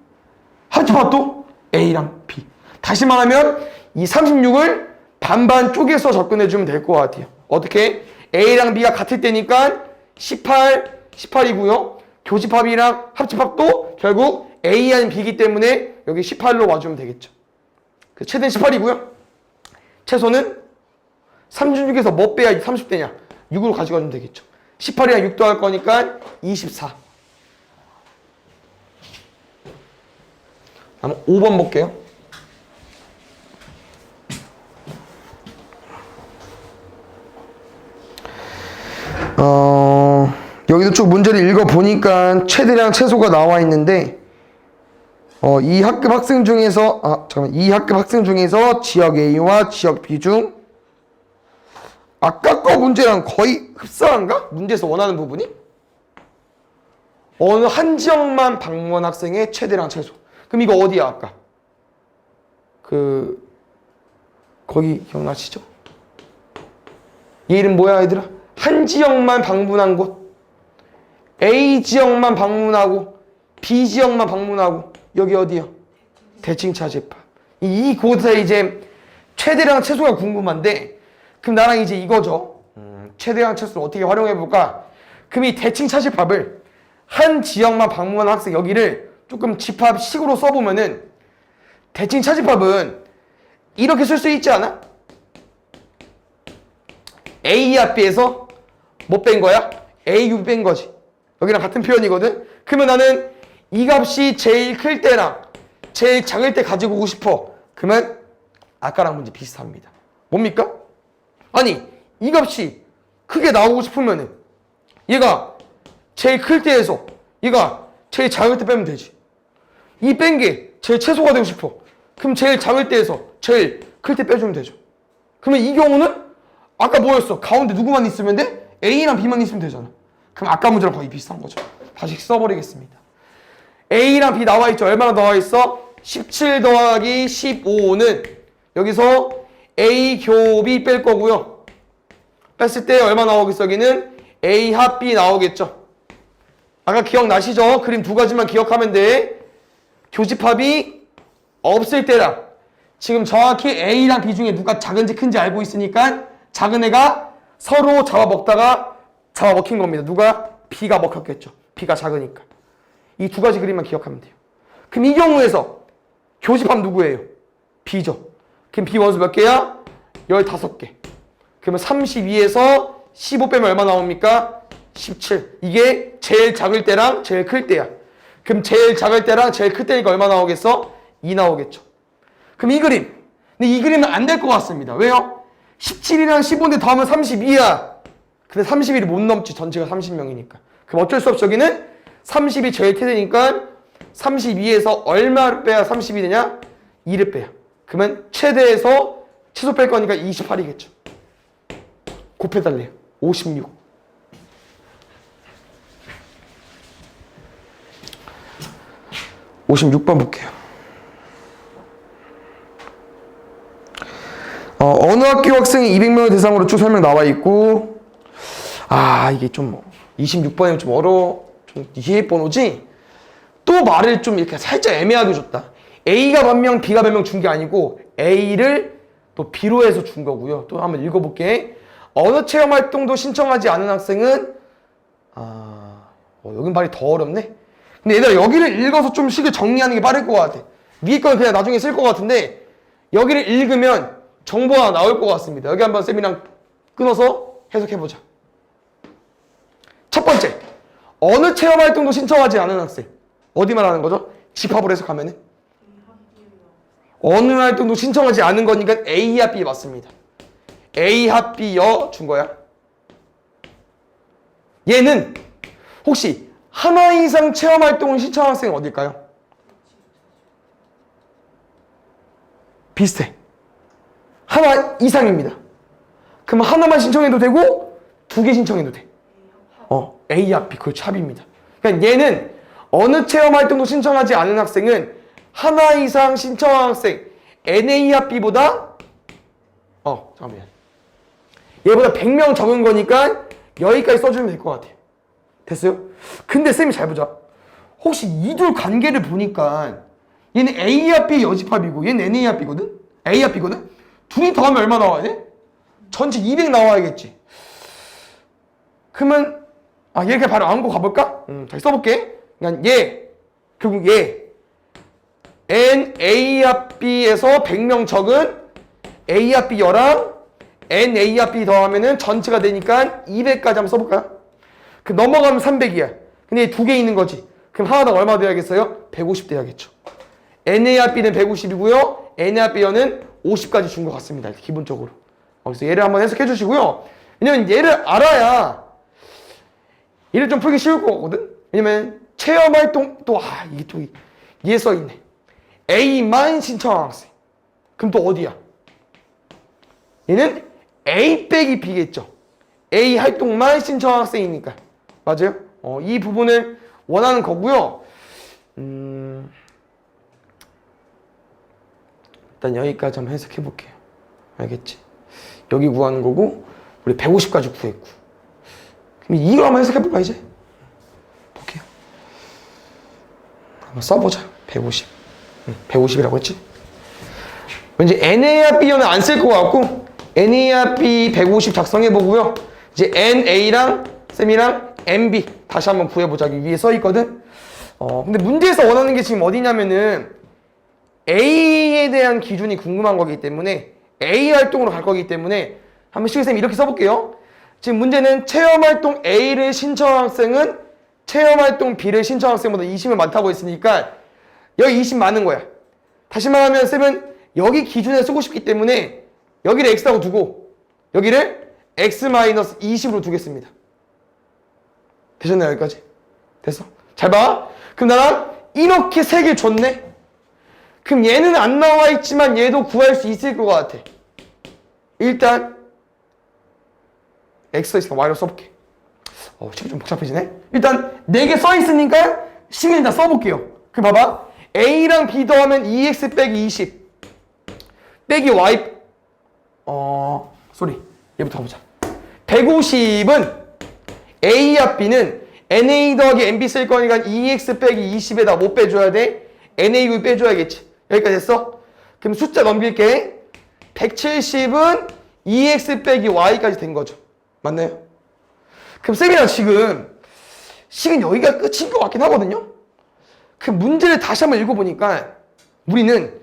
합집합도 A랑 B. 다시 말하면 이 36을 반반 쪼개서 접근해주면 될 것 같아요. 어떻게? A랑 B가 같을 때니까 18, 18이고요. 교집합이랑 합집합도 결국 A 아닌 B이기 때문에 여기 18로 와주면 되겠죠. 최대는 18이고요. 최소는 36에서 뭐 빼야 30되냐? 6으로 가져가면 되겠죠. 18이랑 6 더할 거니까 24. 다음 5번 볼게요. 여기도 쭉 문제를 읽어보니까 최대량 최소가 나와 있는데 이 학급 학생 중에서 이 학급 학생 중에서 지역 A와 지역 B 중 아까 거 문제랑 거의 흡사한가? 문제에서 원하는 부분이? 어느 한 지역만 방문한 학생의 최대량 최소. 그럼 이거 어디야 아까? 거기 기억나시죠? 얘 이름 뭐야 얘들아? 한 지역만 방문한 곳. A 지역만 방문하고 B 지역만 방문하고 여기 어디요? 대칭차 집합. 이 곳에 이제 최대량 최소가 궁금한데 그럼 나랑 이제 이거죠. 최대량 최소를 어떻게 활용해 볼까? 그럼 이 대칭차 집합을 한 지역만 방문한 학생 여기를 조금 집합식으로 써보면은 대칭차 집합은 이렇게 쓸 수 있지 않아? A 합비에서 뭐 뺀 거야? A 유 뺀 거지. 여기랑 같은 표현이거든. 그러면 나는 이 값이 제일 클 때랑 제일 작을 때 가지고 오고 싶어. 그러면 아까랑 문제 비슷합니다. 뭡니까? 아니 이 값이 크게 나오고 싶으면은 얘가 제일 클 때에서 얘가 제일 작을 때 빼면 되지. 이 뺀 게 제일 최소가 되고 싶어. 그럼 제일 작을 때에서 제일 클 때 빼주면 되죠. 그러면 이 경우는 아까 뭐였어? 가운데 누구만 있으면 돼? A랑 B만 있으면 되잖아. 그럼 아까 문제랑 거의 비슷한 거죠. 다시 써버리겠습니다. A랑 B 나와 있죠. 얼마나 나와 있어? 17 더하기 15는 여기서 A 교비 뺄 거고요. 뺐을 때 얼마 나오겠어? 여기는 A 합 B 나오겠죠. 아까 기억나시죠? 그림 두 가지만 기억하면 돼. 교집합이 없을 때랑 지금 정확히 A랑 B 중에 누가 작은지 큰지 알고 있으니까 작은 애가 서로 잡아먹다가 잡아먹힌 겁니다. 누가? B가 먹혔겠죠. B가 작으니까. 이 두 가지 그림만 기억하면 돼요. 그럼 이 경우에서 교집합 누구예요? B죠. 그럼 B 원수 몇 개야? 15개. 그러면 32에서 15 빼면 얼마 나옵니까? 17. 이게 제일 작을 때랑 제일 클 때야. 그럼 제일 작을 때랑 제일 클 때니까 얼마 나오겠어? 2 나오겠죠. 그럼 이 그림. 근데 이 그림은 안 될 것 같습니다. 왜요? 17이랑 15인데 더하면 32야. 근데 31이 못 넘지. 전체가 30명이니까. 그럼 어쩔 수 없이 여기는 30이 제일 최대니까 32에서 얼마를 빼야 30이 되냐? 2를 빼야. 그러면 최대에서 최소 뺄 거니까 28이겠죠. 곱해달래요. 56. (56번) 볼게요. 어느 학교 학생이 200명을 대상으로 쭉 설명 나와 있고, 이게 좀 26번이면 좀 좀 뒤에 번호지? 또 말을 좀 이렇게 살짝 애매하게 줬다. A가 몇 명, B가 몇 명 준 게 아니고 A를 또 B로 해서 준 거고요. 또 한번 읽어볼게. 어느 체험 활동도 신청하지 않은 학생은 여긴 말이 더 어렵네. 근데 얘들아 여기를 읽어서 좀 쉽게 정리하는 게 빠를 것 같아. 위에 건 그냥 나중에 쓸 것 같은데 여기를 읽으면 정보가 나올 것 같습니다. 여기 한번 쌤이랑 끊어서 해석해보자. 첫 번째, 어느 체험 활동도 신청하지 않은 학생. 어디 말하는 거죠? 집합을 해석하면은 어느 활동도 신청하지 않은 거니까 A 합 B 맞습니다. A 합 B 여 준 거야. 얘는 혹시 하나 이상 체험 활동을 신청한 학생은 어딜까요? 비슷해. 하나 이상입니다. 그럼 하나만 신청해도 되고 두 개 신청해도 돼. A 합 B, 그렇죠. 합입니다. 그러니까 얘는 어느 체험 활동도 신청하지 않은 학생은 하나 이상 신청한 학생 NA 합 B보다 잠깐만요. 얘보다 100명 적은 거니까 여기까지 써주면 될 것 같아요. 됐어요? 근데 쌤이 잘 보자. 혹시 이 둘 관계를 보니까 얘는 A 합 B 여집합이고 얘는 NA 합 B거든? A 합 B거든? 둘이 더하면 얼마 나와야 돼? 전체 200 나와야겠지. 그러면 이렇게 바로 안고 가볼까? 다시 써볼게. 그러니까 결국 NA 합 B에서 100명 적은 A 합 B 여랑 NA 합 B 더하면은 전체가 되니까 200까지 한번 써볼까요? 그 넘어가면 300이야. 근데 두 개 있는 거지. 그럼 하나당 얼마 돼야겠어요? 150 돼야겠죠. NA 합 B는 150이고요. NA 합 B는 50까지 준 것 같습니다. 기본적으로. 그래서 얘를 한번 해석해 주시고요. 왜냐면 얘를 알아야 얘를 좀 풀기 쉬울 거거든. 왜냐면 체험 활동 이게 또 얘 써있네. A만 신청한 학생. 그럼 또 어디야? 얘는 A 빼기 B겠죠. A 활동만 신청한 학생이니까. 맞아요? 이 부분을 원하는 거고요. 일단 여기까지 한번 해석해 볼게요. 알겠지? 여기 구하는 거고 우리 150까지 구했고. 그럼 이거 한번 해석해 볼까 이제? 볼게요. 한번 써보자. 150. 150이라고 했지? 왠지 NA 합 B는 안 쓸 것 같고 NA 합 B 150 작성해 보고요. 이제 NA랑 쌤이랑 MB 다시 한번 구해보자. 여기 위에 써있거든. 근데 문제에서 원하는 게 지금 어디냐면은 A에 대한 기준이 궁금한 거기 때문에 A 활동으로 갈 거기 때문에 한번 시계쌤 이렇게 써볼게요. 지금 문제는 체험활동 A를 신청한 학생은 체험활동 B를 신청한 학생보다 20명 많다고 했으니까 여기 20 많은 거야. 다시 말하면 쌤은 여기 기준에 쓰고 싶기 때문에 여기를 X라고 두고 여기를 X-20으로 두겠습니다. 되셨나요? 여기까지? 됐어? 잘 봐. 그럼 나랑 이렇게 세 개 줬네? 그럼 얘는 안 나와 있지만 얘도 구할 수 있을 것 같아. 일단 X가 있으니까 Y로 써볼게. 식이 좀 복잡해지네. 일단 4개 써있으니까 식을 다 써볼게요. 그럼 봐봐. A랑 B 더하면 2X 빼기 20 빼기 Y 얘부터 가보자. 150은 A 합 B는 NA 더하기 NB 쓸 거니까 2X 빼기 20에다 못 빼줘야 돼? NA 빼줘야겠지. 여기까지 됐어? 그럼 숫자 넘길게. 170은 2X 빼기 Y까지 된 거죠. 맞나요? 그럼 쌤이랑 지금 식은 여기가 끝인 것 같긴 하거든요? 그 문제를 다시 한번 읽어보니까 우리는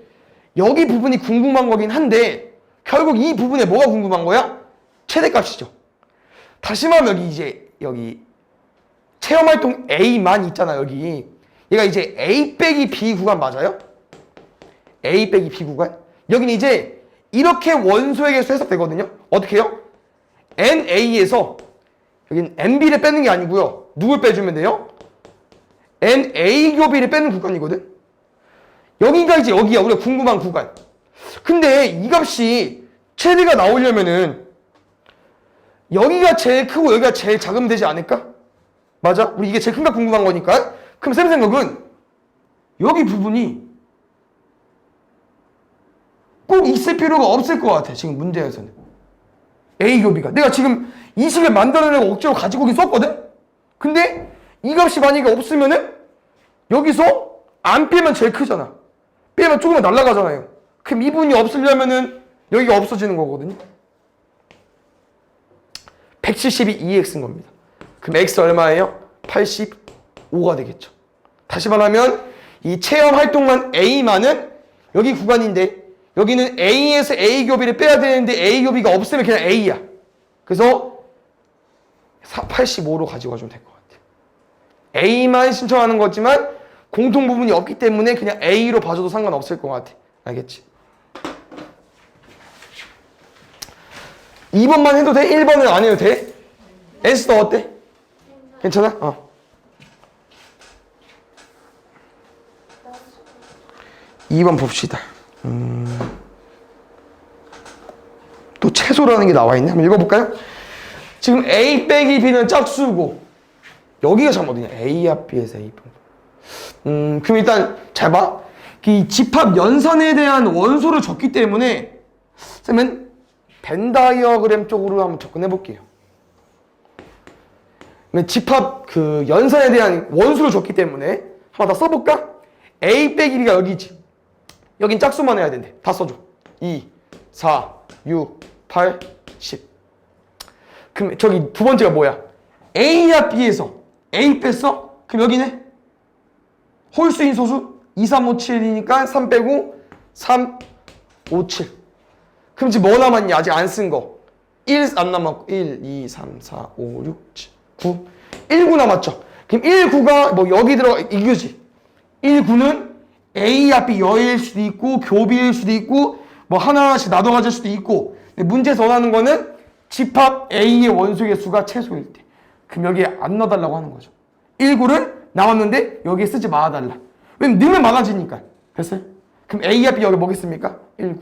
여기 부분이 궁금한 거긴 한데 결국 이 부분에 뭐가 궁금한 거야? 최대값이죠. 다시 말하면 여기 체험활동 A만 있잖아. 여기 얘가 이제 A 빼기 B 구간 맞아요? A 빼기 B 구간? 여기는 이제 이렇게 원소의 개수 해석되거든요. 어떻게 해요? NA에서 여긴 NB를 빼는 게 아니고요. 누굴 빼주면 돼요? NA 교비를 빼는 구간이거든. 여기가 이제 여기야. 우리가 궁금한 구간. 근데 이 값이 최대가 나오려면은 여기가 제일 크고 여기가 제일 작으면 되지 않을까? 맞아? 우리 이게 제일 큰 값 궁금한 거니까. 그럼 쌤 생각은 여기 부분이 꼭 있을 필요가 없을 것 같아. 지금 문제에서는. A 교비가. 내가 지금 이 식을 만들어내고 억지로 가지고 오긴 썼거든? 근데 이 값이 만약에 없으면은 여기서 안 빼면 제일 크잖아. 빼면 조금만 날아가잖아요. 그럼 이 부분이 없으려면은 여기가 없어지는 거거든요. 172 2x인 겁니다. 그럼 x 얼마예요? 85가 되겠죠. 다시 말하면 이 체험 활동만 A만은 여기 구간인데 여기는 A에서 A 교비를 빼야 되는데 A 교비가 없으면 그냥 A야. 그래서 85로 가지고 가주면 될 것 같아요. A만 신청하는 거지만 공통 부분이 없기 때문에 그냥 A로 봐줘도 상관없을 것 같아. 알겠지? 2번만 해도 돼? 1번은 안 해도 돼? 에스더 어때? 괜찮아? 2번 봅시다. 또 채소라는 게 나와 있네. 한번 읽어볼까요? 지금 A 빼기 B는 짝수고 여기가 잘못이냐? A합 B에서 A. 그럼 일단 잘 봐. 이 집합 연산에 대한 원소를 줬기 때문에 쌤은 벤 다이어그램 쪽으로 한번 접근해 볼게요. 집합 그 연산에 대한 원소를 줬기 때문에 한번 다 써볼까? A 빼기 B가 여기지. 여긴 짝수만 해야 된대. 다 써줘. 2, 4, 6, 8, 10. 그럼 저기 두 번째가 뭐야? A야 B에서 A 뺐어? 그럼 여기네? 홀수인 소수 2, 3, 5, 7이니까 3 빼고 3, 5, 7. 그럼 지금 뭐 남았냐? 아직 안 쓴 거. 1 안 남았고 1, 2, 3, 4, 5, 6, 7, 9. 1, 9 남았죠? 그럼 1, 9가 뭐 여기 들어가 이거지. 1, 9는 A야 B 여일 수도 있고 교비일 수도 있고 뭐 하나씩 나눠 가질 수도 있고 근데 문제에서 원하는 거는 집합 A의 원소 개수가 최소일 때. 그럼 여기에 안 넣어달라고 하는 거죠. 1, 9를 나왔는데 여기에 쓰지 말아달라. 왜냐면 넣으면 많아지니까. 됐어요? 그럼 A와 B 여기 뭐겠습니까? 1, 9.